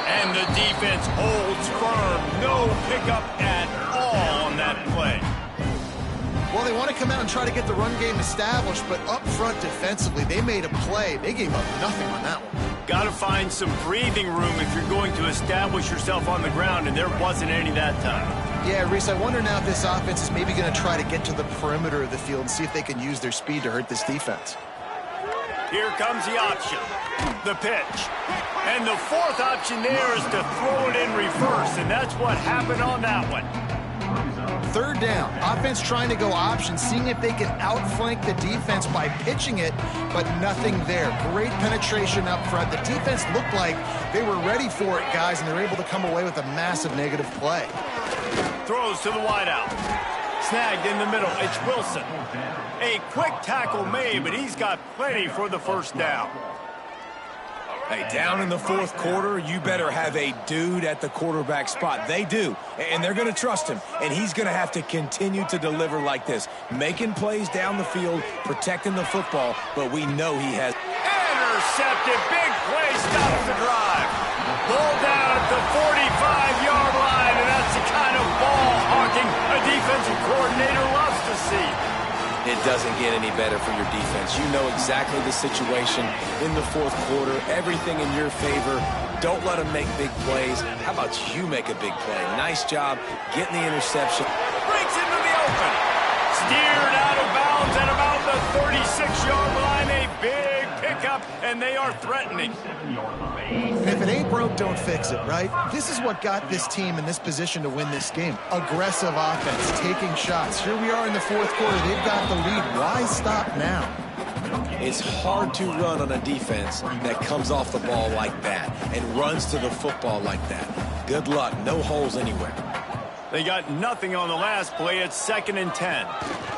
[SPEAKER 1] And the defense holds firm. No pickup at all on that play.
[SPEAKER 2] Well, they want to come out and try to get the run game established, but up front defensively, they made a play. They gave up nothing on that one.
[SPEAKER 1] Got to find some breathing room if you're going to establish yourself on the ground, and there wasn't any that time.
[SPEAKER 2] Yeah, Reese, I wonder now if this offense is maybe going to try to get to the perimeter of the field and see if they can use their speed to hurt this defense.
[SPEAKER 1] Here comes the option, the pitch. And the 4th option there is to throw it in reverse, and that's what happened on that one.
[SPEAKER 2] 3rd down. Offense trying to go option, seeing if they can outflank the defense by pitching it, but nothing there. Great penetration up front. The defense looked like they were ready for it, guys, and they're able to come away with a massive negative play.
[SPEAKER 1] Throws to the wideout. Snagged in the middle. It's Wilson. A quick tackle made, but he's got plenty for the 1st down.
[SPEAKER 3] Hey, down in the 4th quarter, you better have a dude at the quarterback spot. They do, and they're going to trust him, and he's going to have to continue to deliver like this, making plays down the field, protecting the football, but we know he has.
[SPEAKER 1] Intercepted. Big play stops the drive. Ball down at the 45-yard line, and that's the kind of ball hawking a defensive coordinator loves to see.
[SPEAKER 3] It doesn't get any better for your defense. You know exactly the situation in the 4th quarter. Everything in your favor. Don't let them make big plays. How about you make a big play? Nice job getting the interception.
[SPEAKER 1] Breaks into the open. Steered out of bounds at about the 36-yard line. A big pickup, and they are threatening.
[SPEAKER 2] And if it ain't broke, don't fix it, right? This is what got this team in this position to win this game. Aggressive offense, taking shots. Here we are in the 4th quarter. They've got the lead. Why stop now?
[SPEAKER 3] It's hard to run on a defense that comes off the ball like that and runs to the football like that. Good luck. No holes anywhere.
[SPEAKER 1] They got nothing on the last play. It's 2nd and 10.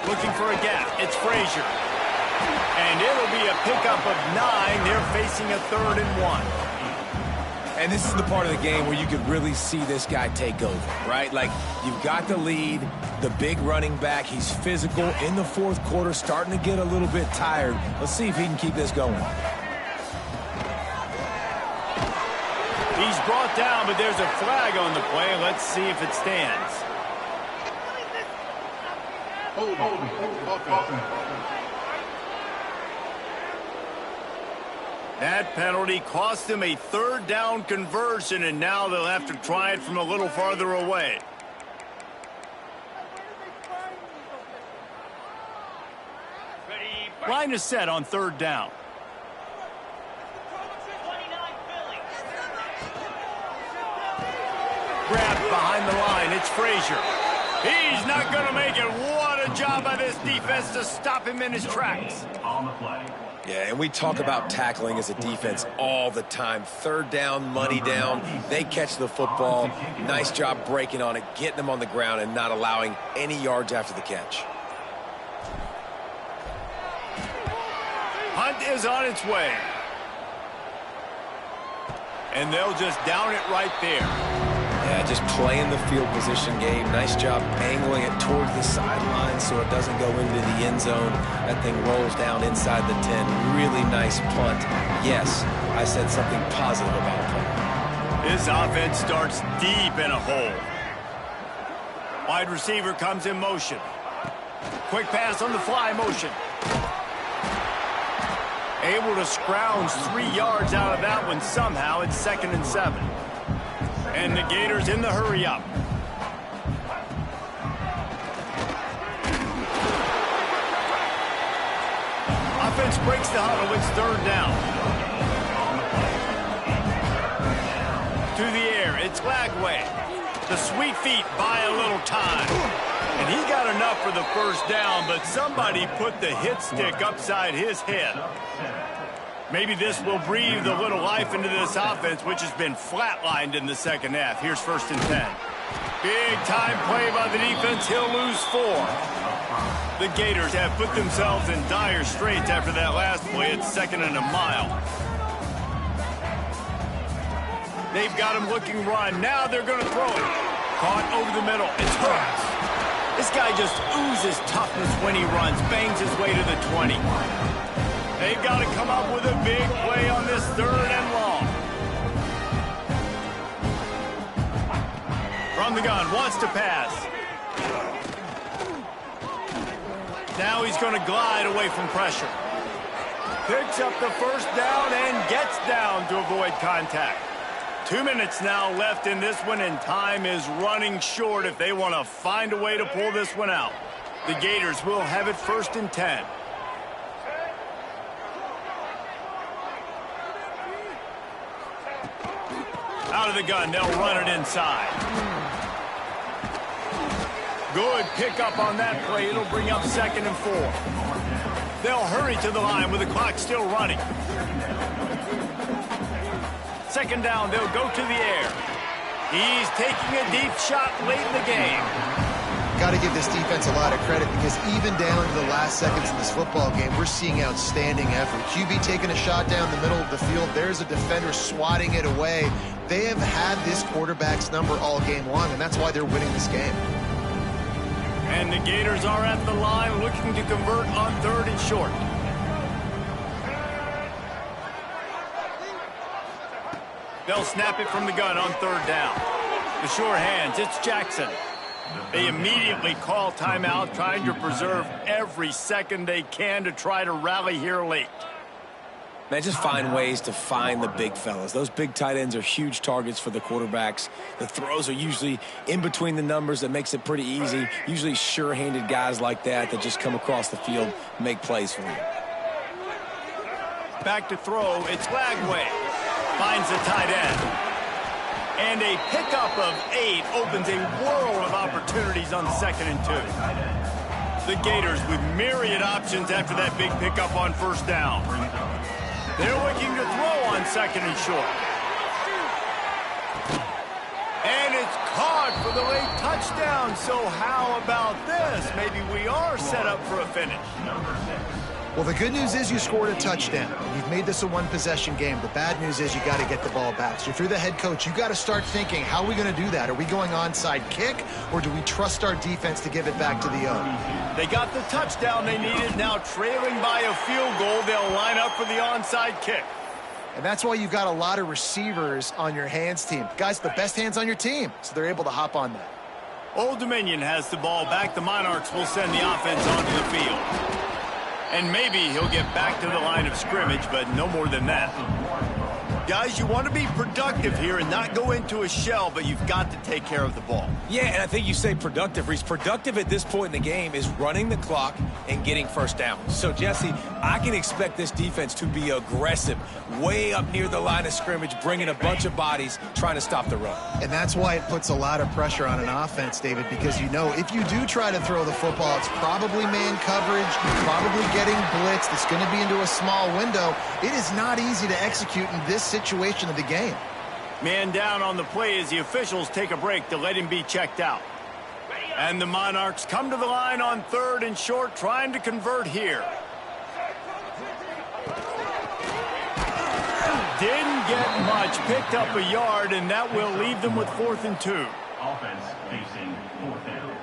[SPEAKER 1] Looking for a gap. It's Frazier. And it'll be a pickup of 9. They're facing a 3rd and 1.
[SPEAKER 3] And this is the part of the game where you could really see this guy take over, right? Like, you've got the lead, the big running back. He's physical in the 4th quarter, starting to get a little bit tired. Let's see if he can keep this going.
[SPEAKER 1] He's brought down, but there's a flag on the play. Let's see if it stands. That penalty cost them a 3rd down conversion, and now they'll have to try it from a little farther away. Line is set on 3rd down. Grabbed behind the line. It's Frazier. He's not going to make it. What a job by this defense to stop him in his tracks.
[SPEAKER 5] On the play.
[SPEAKER 3] Yeah, and we talk about tackling as a defense all the time. 3rd down, money down. They catch the football. Nice job breaking on it, getting them on the ground, and not allowing any yards after the catch.
[SPEAKER 1] Hunt is on its way. And they'll just down it right there.
[SPEAKER 3] Yeah, just playing the field position game. Nice job angling it towards the sideline so it doesn't go into the end zone. That thing rolls down inside the 10. Really nice punt. Yes, I said something positive about a punt.
[SPEAKER 1] This offense starts deep in a hole. Wide receiver comes in motion. Quick pass on the fly motion. Able to scrounge 3 yards out of that one somehow. It's 2nd and 7. And the Gators in the hurry up. Offense breaks the huddle. It's 3rd down. To the air. It's Lagway. The sweet feet buy a little time. And he got enough for the 1st down, but somebody put the hit stick upside his head. Maybe this will breathe a little life into this offense, which has been flatlined in the 2nd half. Here's 1st and 10. Big time play by the defense. He'll lose 4. The Gators have put themselves in dire straits after that last play. It's 2nd and a mile. They've got him looking run. Now they're going to throw it. Caught over the middle. It's Hurts. This guy just oozes toughness when he runs. Bangs his way to the 20. They've got to come up with a big play on this 3rd and long. From the gun, wants to pass. Now he's going to glide away from pressure. Picks up the 1st down and gets down to avoid contact. 2 minutes now left in this one, and time is running short if they want to find a way to pull this one out. The Gators will have it 1st and 10. Out of the gun, they'll run it inside. Good pickup on that play. It'll bring up 2nd and 4. They'll hurry to the line with the clock still running. 2nd down, they'll go to the air. He's taking a deep shot late in the game.
[SPEAKER 2] Got to give this defense a lot of credit because even down to the last seconds of this football game, we're seeing outstanding effort. QB taking a shot down the middle of the field. There's a defender swatting it away. They have had this quarterback's number all game long, and that's why they're winning this game.
[SPEAKER 1] And the Gators are at the line looking to convert on 3rd and short. They'll snap it from the gun on 3rd down. The sure hands, it's Jackson. They immediately call timeout, trying to preserve every second they can to try to rally here late.
[SPEAKER 3] Man, just find ways to find the big fellas. Those big tight ends are huge targets for the quarterbacks. The throws are usually in between the numbers. That makes it pretty easy. Usually sure-handed guys like that just come across the field, make plays for you.
[SPEAKER 1] Back to throw, it's Lagway. Finds the tight end. And a pickup of 8 opens a world of opportunities on 2nd and 2. The Gators with myriad options after that big pickup on 1st down. They're looking to throw on 2nd and short. And it's caught for the late touchdown. So how about this? Maybe we are set up for a finish.
[SPEAKER 2] Well, the good news is you scored a touchdown. You've made this a one-possession game. The bad news is you got to get the ball back. So if you're the head coach, you got to start thinking, how are we going to do that? Are we going onside kick, or do we trust our defense to give it back to the O?
[SPEAKER 1] They got the touchdown they needed. Now trailing by a field goal, they'll line up for the onside kick.
[SPEAKER 2] And that's why you've got a lot of receivers on your hands team. Guys, the best hands on your team, so they're able to hop on that.
[SPEAKER 1] Old Dominion has the ball back. The Monarchs will send the offense onto the field. And maybe he'll get back to the line of scrimmage, but no more than that. Guys, you want to be productive here and not go into a shell, but you've got to take care of the ball.
[SPEAKER 3] Yeah, and I think you say productive. Reese, productive at this point in the game is running the clock and getting 1st down. So, Jesse, I can expect this defense to be aggressive, way up near the line of scrimmage, bringing a bunch of bodies, trying to stop the run.
[SPEAKER 2] And that's why it puts a lot of pressure on an offense, David, because you know if you do try to throw the football, it's probably man coverage, you're probably getting blitzed, it's going to be into a small window. It is not easy to execute in this situation of the game.
[SPEAKER 1] Man down on the play as the officials take a break to let him be checked out. And the Monarchs come to the line on 3rd and short, trying to convert here. Didn't get much, picked up a yard, and that will leave them with 4th and 2.
[SPEAKER 5] Offense facing 4th down.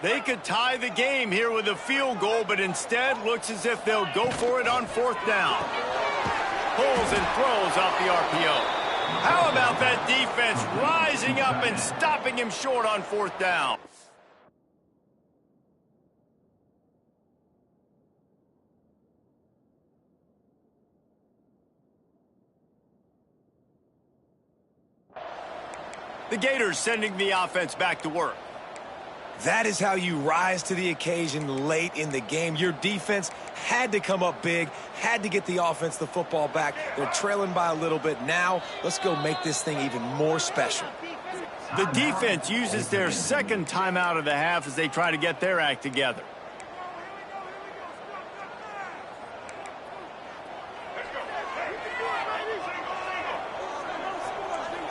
[SPEAKER 1] They could tie the game here with a field goal, but instead looks as if they'll go for it on 4th down. Pulls and throws off the RPO. How about that defense rising up and stopping him short on 4th down? The Gators sending the offense back to work.
[SPEAKER 3] That is how you rise to the occasion late in the game. Your defense had to come up big, had to get the offense the football back. They're trailing by a little bit. Now, let's go make this thing even more special.
[SPEAKER 1] The defense uses their 2nd timeout of the half as they try to get their act together.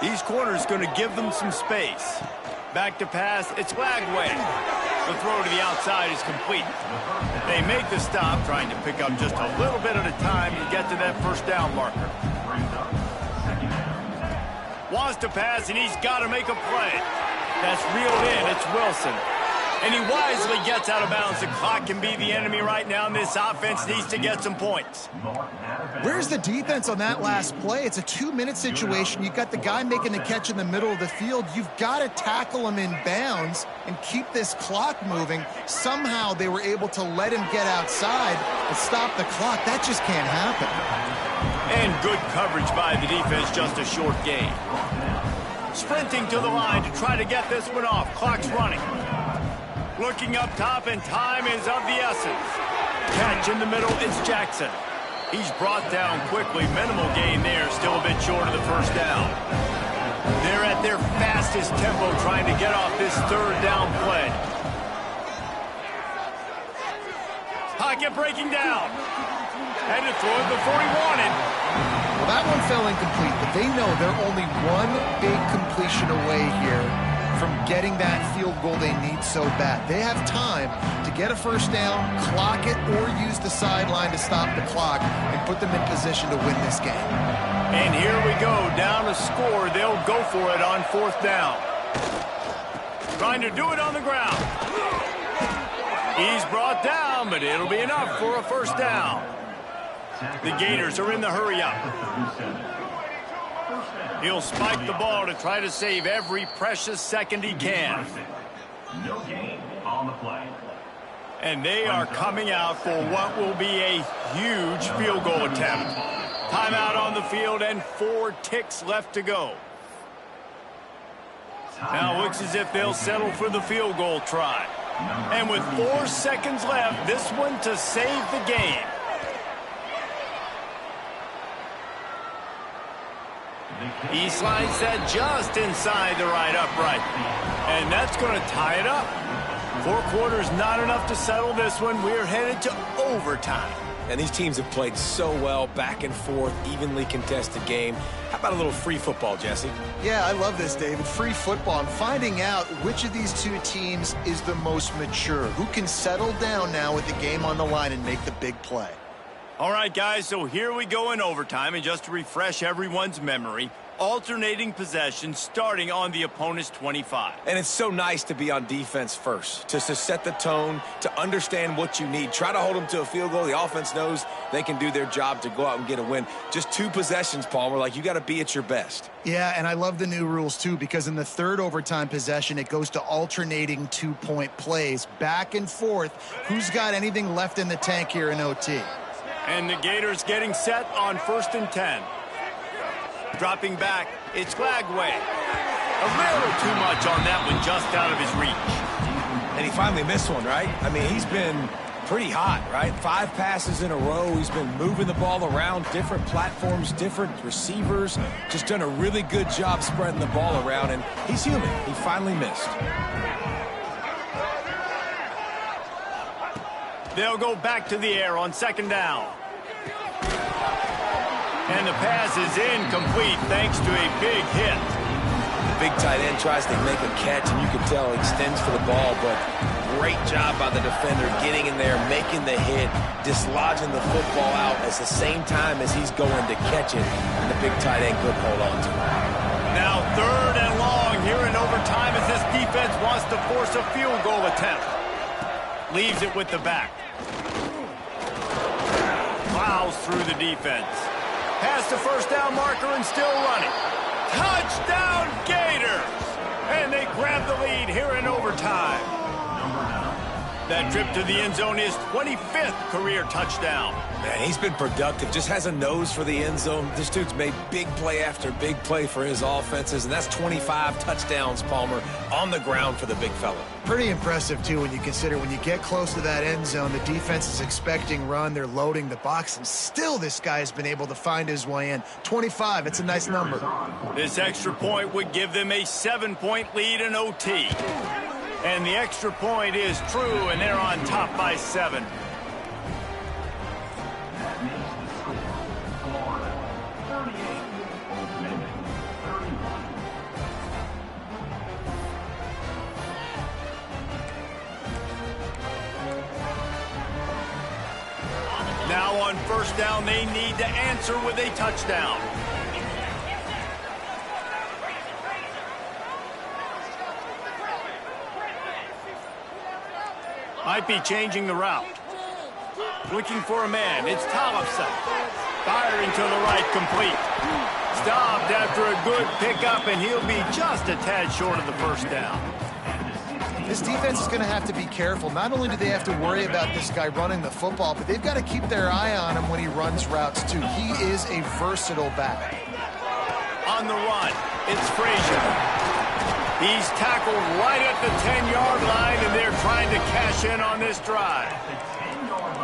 [SPEAKER 1] These corners going to give them some space. Back to pass, it's Lagway. The throw to the outside is complete. They make the stop, trying to pick up just a little bit at a time to get to that 1st down marker. Wants to pass, and he's got to make a play. That's reeled in, it's Wilson. And he wisely gets out of bounds. The clock can be the enemy right now, and this offense needs to get some points.
[SPEAKER 2] Where's the defense on that last play? It's a 2-minute situation. You've got the guy making the catch in the middle of the field. You've got to tackle him in bounds and keep this clock moving. Somehow they were able to let him get outside and stop the clock. That just can't happen.
[SPEAKER 1] And good coverage by the defense, just a short gain. Sprinting to the line to try to get this one off. Clock's running. Looking up top, and time is of the essence. Catch in the middle, it's Jackson. He's brought down quickly. Minimal gain there, still a bit short of the first down. They're at their fastest tempo trying to get off this third down play. Pocket breaking down. Had to throw it before he wanted.
[SPEAKER 2] Well, that one fell incomplete, but they know they're only one big completion away here from getting that field goal they need so bad. They have time to get a first down, clock it, or use the sideline to stop the clock and put them in position to win this game.
[SPEAKER 1] And here we go, down a score. They'll go for it on fourth down. Trying to do it on the ground. He's brought down, but it'll be enough for a first down. The Gators are in the hurry-up. He'll spike the ball to try to save every precious second he can.
[SPEAKER 5] No gain on the play.
[SPEAKER 1] And they are coming out for what will be a huge field goal attempt. Timeout on the field and 4 ticks left to go. Now looks as if they'll settle for the field goal try. And with 4 seconds left, this one to save the game. He slides that just inside the right upright. And that's going to tie it up. 4 quarters, not enough to settle this one. We're headed to overtime.
[SPEAKER 3] And these teams have played so well, back and forth, evenly contested game. How about a little free football, Jesse?
[SPEAKER 2] Yeah, I love this, David. Free football. I'm finding out which of these two teams is the most mature. Who can settle down now with the game on the line and make the big play?
[SPEAKER 1] All right, guys, so here we go in overtime. And just to refresh everyone's memory, alternating possession starting on the opponent's 25.
[SPEAKER 3] And it's so nice to be on defense first, to set the tone, to understand what you need. Try to hold them to a field goal. The offense knows they can do their job to go out and get a win. Just 2 possessions, Palmer, like you got to be at your best.
[SPEAKER 2] Yeah, and I love the new rules, too, because in the third overtime possession, it goes to alternating 2-point plays, back and forth. Who's got anything left in the tank here in OT?
[SPEAKER 1] And the Gators getting set on 1st and 10. Dropping back, it's Glagway. A little too much on that one, just out of his reach.
[SPEAKER 3] And he finally missed one, right? I mean, he's been pretty hot, right? 5 passes in a row. He's been moving the ball around, different platforms, different receivers. Just done a really good job spreading the ball around, and he's human. He finally missed.
[SPEAKER 1] They'll go back to the air on 2nd down. And the pass is incomplete thanks to a big hit.
[SPEAKER 3] The big tight end tries to make a catch, and you can tell he extends for the ball, but great job by the defender getting in there, making the hit, dislodging the football out at the same time as he's going to catch it, and the big tight end couldn't hold on to it.
[SPEAKER 1] Now 3rd and long here in overtime as this defense wants to force a field goal attempt. Leaves it with the back. Plows through the defense. Past the first down marker and still running. Touchdown Gators! And they grab the lead here in overtime. That trip to the end zone is 25th career touchdown.
[SPEAKER 3] Man, he's been productive. Just has a nose for the end zone. This dude's made big play after big play for his offenses, and that's 25 touchdowns, Palmer, on the ground for the big fella.
[SPEAKER 2] Pretty impressive, too, when you consider when you get close to that end zone, the defense is expecting run, they're loading the box, and still this guy has been able to find his way in. 25, it's a nice number.
[SPEAKER 1] This extra point would give them a 7-point lead in OT. And the extra point is true, and they're on top by 7. Now on 1st down, they need to answer with a touchdown. Might be changing the route. Looking for a man. It's Tollefson. Firing to the right, complete. Stopped after a good pickup, and he'll be just a tad short of the first down.
[SPEAKER 2] This defense is going to have to be careful. Not only do they have to worry about this guy running the football, but they've got to keep their eye on him when he runs routes, too. He is a versatile back.
[SPEAKER 1] On the run, it's Frazier. He's tackled right at the 10-yard line, and they're trying to cash in on this drive.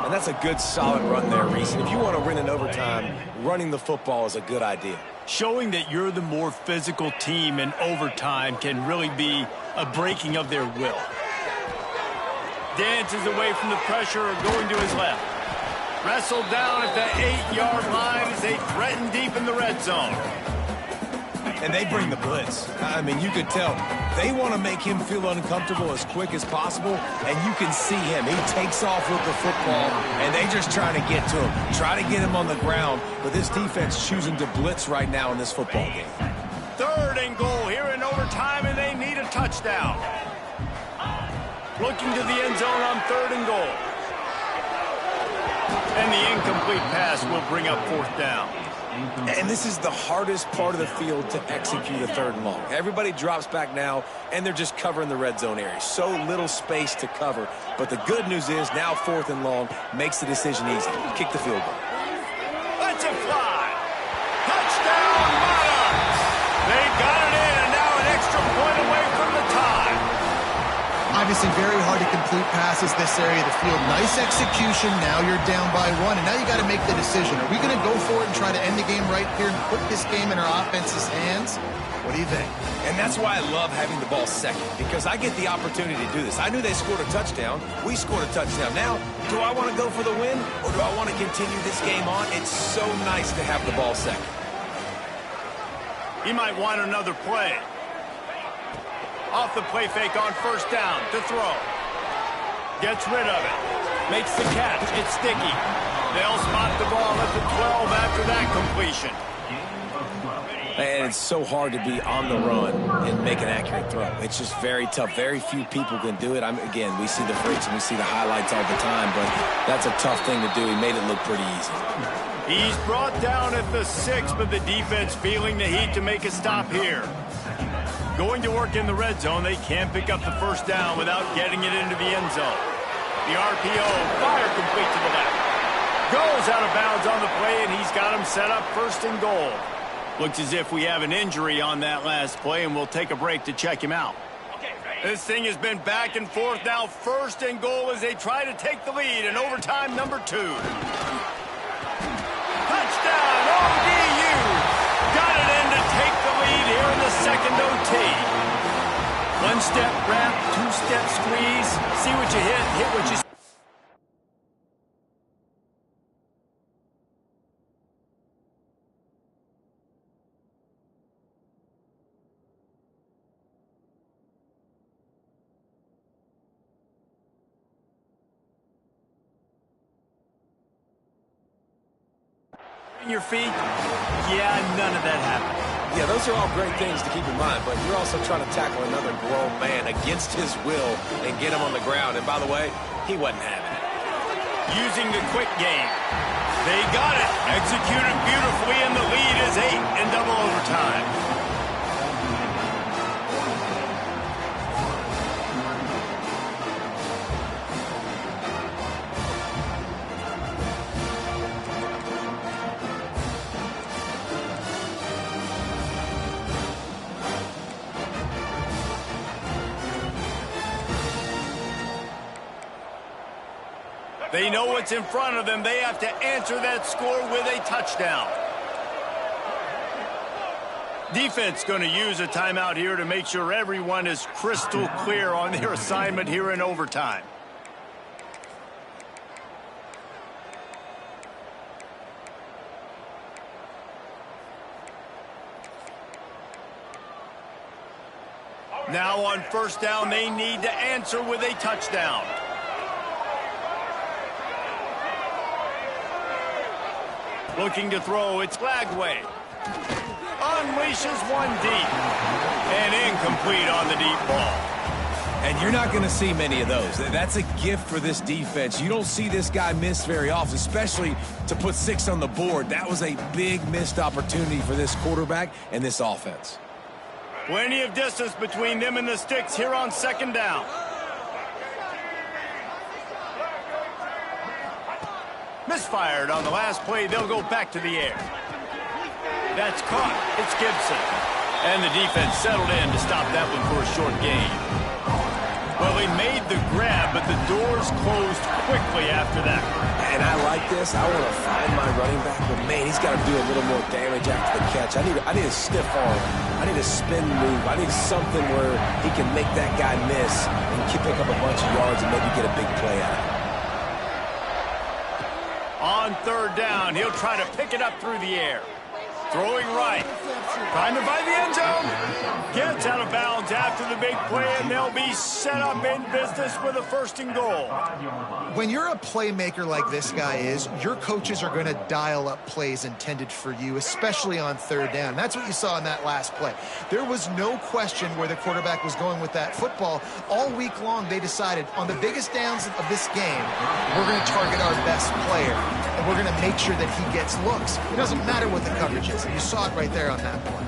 [SPEAKER 3] And that's a good, solid run there, Reese. And if you want to win in overtime, running the football is a good idea.
[SPEAKER 1] Showing that you're the more physical team in overtime can really be a breaking of their will. Dances away from the pressure, going to his left. Wrestled down at the 8-yard line as they threaten deep in the red zone.
[SPEAKER 3] And they bring the blitz. I mean, you could tell they want to make him feel uncomfortable as quick as possible, and you can see him. He takes off with the football, and they just try to get to him, try to get him on the ground, but this defense choosing to blitz right now in this football game.
[SPEAKER 1] 3rd and goal here in overtime, and they need a touchdown. Looking to the end zone on 3rd and goal. And the incomplete pass will bring up 4th down.
[SPEAKER 3] And this is the hardest part of the field to execute a 3rd and long. Everybody drops back now, and they're just covering the red zone area. So little space to cover. But the good news is now 4th and long makes the decision easy. Kick the field goal.
[SPEAKER 1] Let's it fly. Touchdown, Monarchs. They got it in, and now an extra point away from the tie.
[SPEAKER 2] Obviously very hard to complete passes this area of the field. Nice execution. Now you're down by 1, and now you got to make the decision. Are we going to go for it and try to end the game right here and put this game in our offense's hands? What do you think?
[SPEAKER 3] And that's why I love having the ball second, because I get the opportunity to do this. I knew they scored a touchdown. We scored a touchdown. Now, do I want to go for the win, or do I want to continue this game on? It's so nice to have the ball second.
[SPEAKER 1] He might want another play. Off the play fake on 1st down to throw. Gets rid of it. Makes the catch. It's sticky. They'll spot the ball at the 12 after that completion.
[SPEAKER 3] And it's so hard to be on the run and make an accurate throw. It's just very tough. Very few people can do it. Again, we see the freaks and we see the highlights all the time, but that's a tough thing to do. He made it look pretty easy.
[SPEAKER 1] He's brought down at the 6, but the defense feeling the heat to make a stop here. Going to work in the red zone, they can't pick up the 1st down without getting it into the end zone. The RPO, fire complete to the left. Goes out of bounds on the play, and he's got him set up 1st and goal. Looks as if we have an injury on that last play, and we'll take a break to check him out. This thing has been back and forth now. 1st and goal as they try to take the lead in overtime number 2. Touchdown, ODU! Got it in to take the lead here in the 2nd OT. 1-step wrap, 2-step squeeze. See what you hit what you... your feet. Yeah, none of that happened.
[SPEAKER 3] Yeah, those are all great things to keep in mind, but you're also trying to tackle another grown man against his will and get him on the ground. And by the way, he wasn't having it.
[SPEAKER 1] Using the quick game. They got it. Executed beautifully, and the lead is 8 in double overtime. They know what's in front of them. They have to answer that score with a touchdown. Defense going to use a timeout here to make sure everyone is crystal clear on their assignment here in overtime. Now on 1st down, they need to answer with a touchdown. Looking to throw, it's Lagway. Unleashes one deep. And incomplete on the deep ball.
[SPEAKER 3] And you're not going to see many of those. That's a gift for this defense. You don't see this guy miss very often, especially to put 6 on the board. That was a big missed opportunity for this quarterback and this offense.
[SPEAKER 1] Plenty of distance between them and the sticks here on 2nd down. Misfired on the last play. They'll go back to the air. That's caught. It's Gibson. And the defense settled in to stop that one for a short gain. Well, they made the grab, but the doors closed quickly after that.
[SPEAKER 3] And I like this. I want to find my running back, but man, he's got to do a little more damage after the catch. I need a stiff arm. I need a spin move. I need something where he can make that guy miss and pick up a bunch of yards and maybe get a big play out of it.
[SPEAKER 1] On third down, he'll try to pick it up through the air. Throwing right. Trying to find the end zone. Gets out of bounds after the big play, and they'll be set up in business with a 1st and goal.
[SPEAKER 2] When you're a playmaker like this guy is, your coaches are going to dial up plays intended for you, especially on third down. That's what you saw in that last play. There was no question where the quarterback was going with that football. All week long, they decided on the biggest downs of this game, we're going to target our best player, and we're going to make sure that he gets looks. It doesn't matter what the coverage is. And you saw it right there on that play.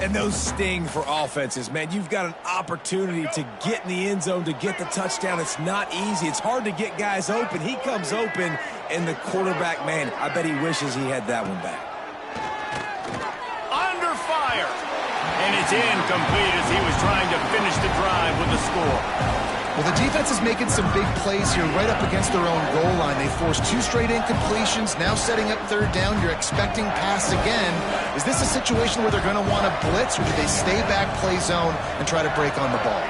[SPEAKER 3] And those sting for offenses, man. You've got an opportunity to get in the end zone, to get the touchdown. It's not easy. It's hard to get guys open. He comes open, and the quarterback, man, I bet he wishes he had that one back.
[SPEAKER 1] Under fire. And it's incomplete as he was trying to finish the drive with a score.
[SPEAKER 2] Well, the defense is making some big plays here right up against their own goal line. They forced 2 straight incompletions, now setting up third down. You're expecting pass again. Is this a situation where they're going to want to blitz, or do they stay back, play zone, and try to break on the ball?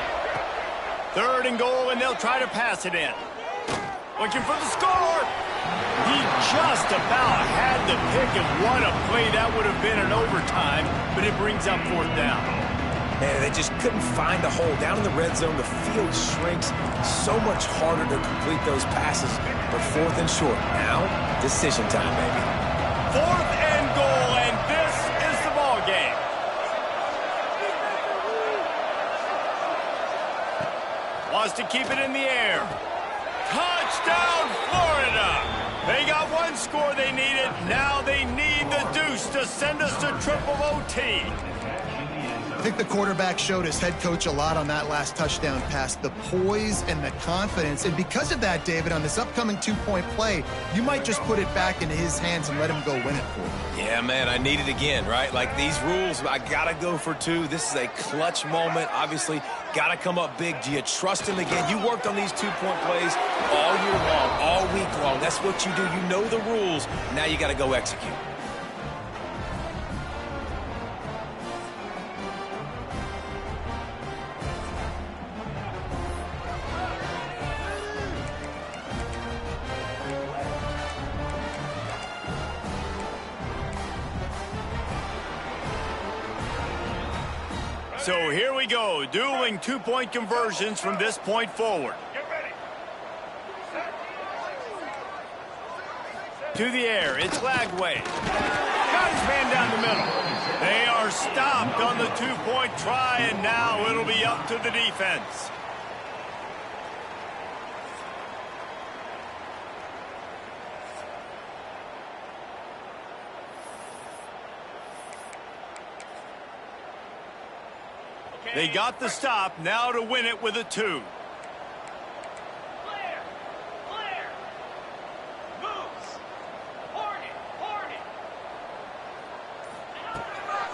[SPEAKER 1] 3rd and goal, and they'll try to pass it in. Looking for the score. He just about had the pick, and what a play that would have been in overtime, but it brings up 4th down.
[SPEAKER 3] Man, they just couldn't find a hole. Down in the red zone, the field shrinks. So much harder to complete those passes. But 4th and short. Now, decision time, baby.
[SPEAKER 1] 4th and goal, and this is the ball game. Wants to keep it in the air. Touchdown, Florida! They got one score they needed. Now they need the deuce to send us to triple OT.
[SPEAKER 2] I think the quarterback showed his head coach a lot on that last touchdown pass, the poise and the confidence. And because of that, David, on this upcoming 2-point play, you might just put it back into his hands and let him go win it for you.
[SPEAKER 3] Yeah, man, I need it again, right? Like these rules, I got to go for 2. This is a clutch moment. Obviously, got to come up big. Do you trust him again? You worked on these 2-point plays all year long, all week long. That's what you do. You know the rules. Now you got to go execute.
[SPEAKER 1] So here we go, dueling 2-point conversions from this point forward. To the air, it's Lagway. Got his man down the middle. They are stopped on the 2-point try, and now it'll be up to the defense. They got the stop, now to win it with a 2.
[SPEAKER 5] Clear. Moves. Hornet.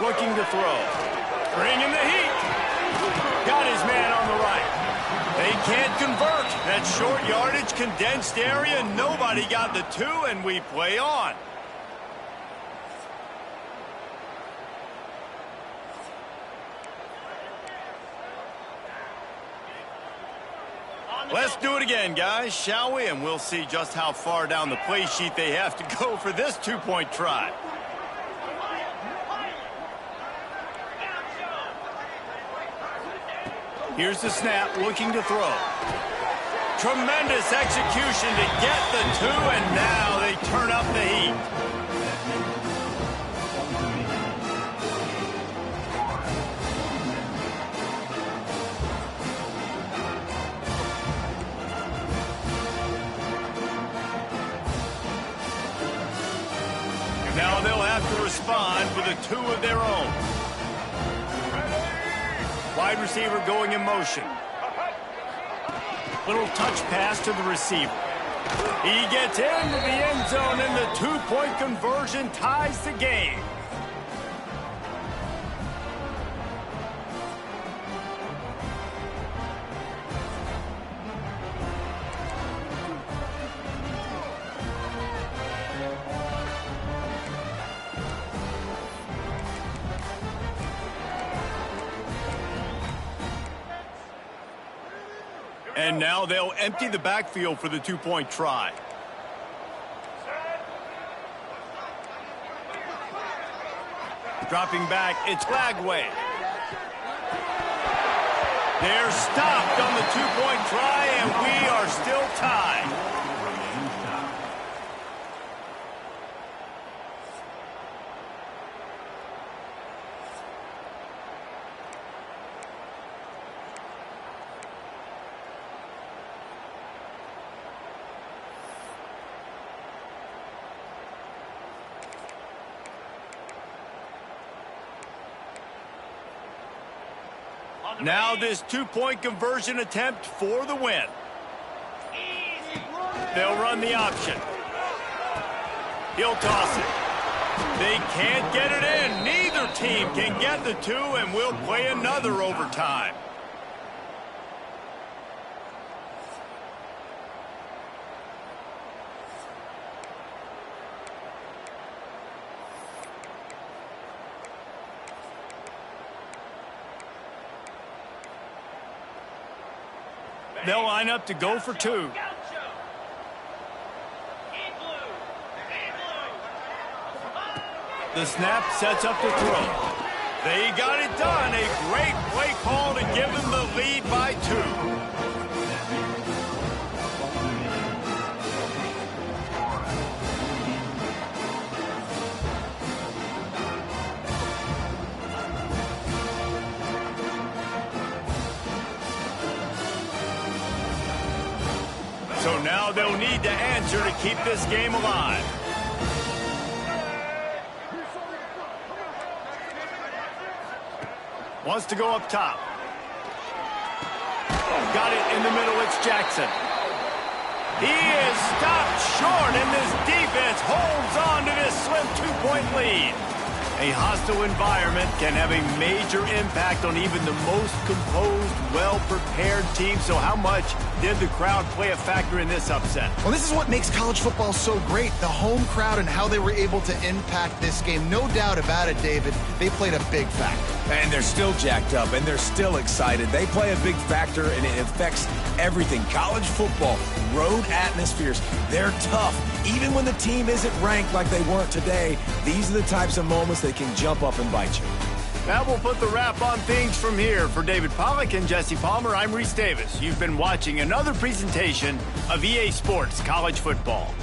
[SPEAKER 1] Looking to throw. Bringing the heat. Got his man on the right. They can't convert. That short yardage, condensed area, nobody got the 2, and we play on. Let's do it again, guys, shall we? And we'll see just how far down the play sheet they have to go for this 2-point try. Here's the snap, looking to throw. Tremendous execution to get the 2, and now they turn up the heat. Now they'll have to respond with a 2 of their own. Wide receiver going in motion. Little touch pass to the receiver. He gets into the end zone, and the 2-point conversion ties the game. And now they'll empty the backfield for the two-point try. Dropping back, it's Lagway. They're stopped on the two-point try, and we are still tied. Now this two-point conversion attempt for the win. They'll run the option. He'll toss it. They can't get it in. Neither team can get the two, and we'll play another overtime. They'll line up to go for two. The snap sets up to throw. They got it done. A great play call to give them the lead by 2. So now they'll need to answer to keep this game alive. Wants to go up top. Got it in the middle, it's Jackson. He is stopped short, and this defense holds on to this slim two-point lead. A hostile environment can have a major impact on even the most composed, well-prepared team. So how much did the crowd play a factor in this upset?
[SPEAKER 2] Well, this is what makes college football so great, the home crowd and how they were able to impact this game. No doubt about it, David, they played a big factor.
[SPEAKER 3] And they're still jacked up, and they're still excited. They play a big factor, and it affects everything. College football, road atmospheres, they're tough. Even when the team isn't ranked like they weren't today, these are the types of moments that can jump up and bite you.
[SPEAKER 1] That will put the wrap on things from here. For David Pollack and Jesse Palmer, I'm Reese Davis. You've been watching another presentation of EA Sports College Football.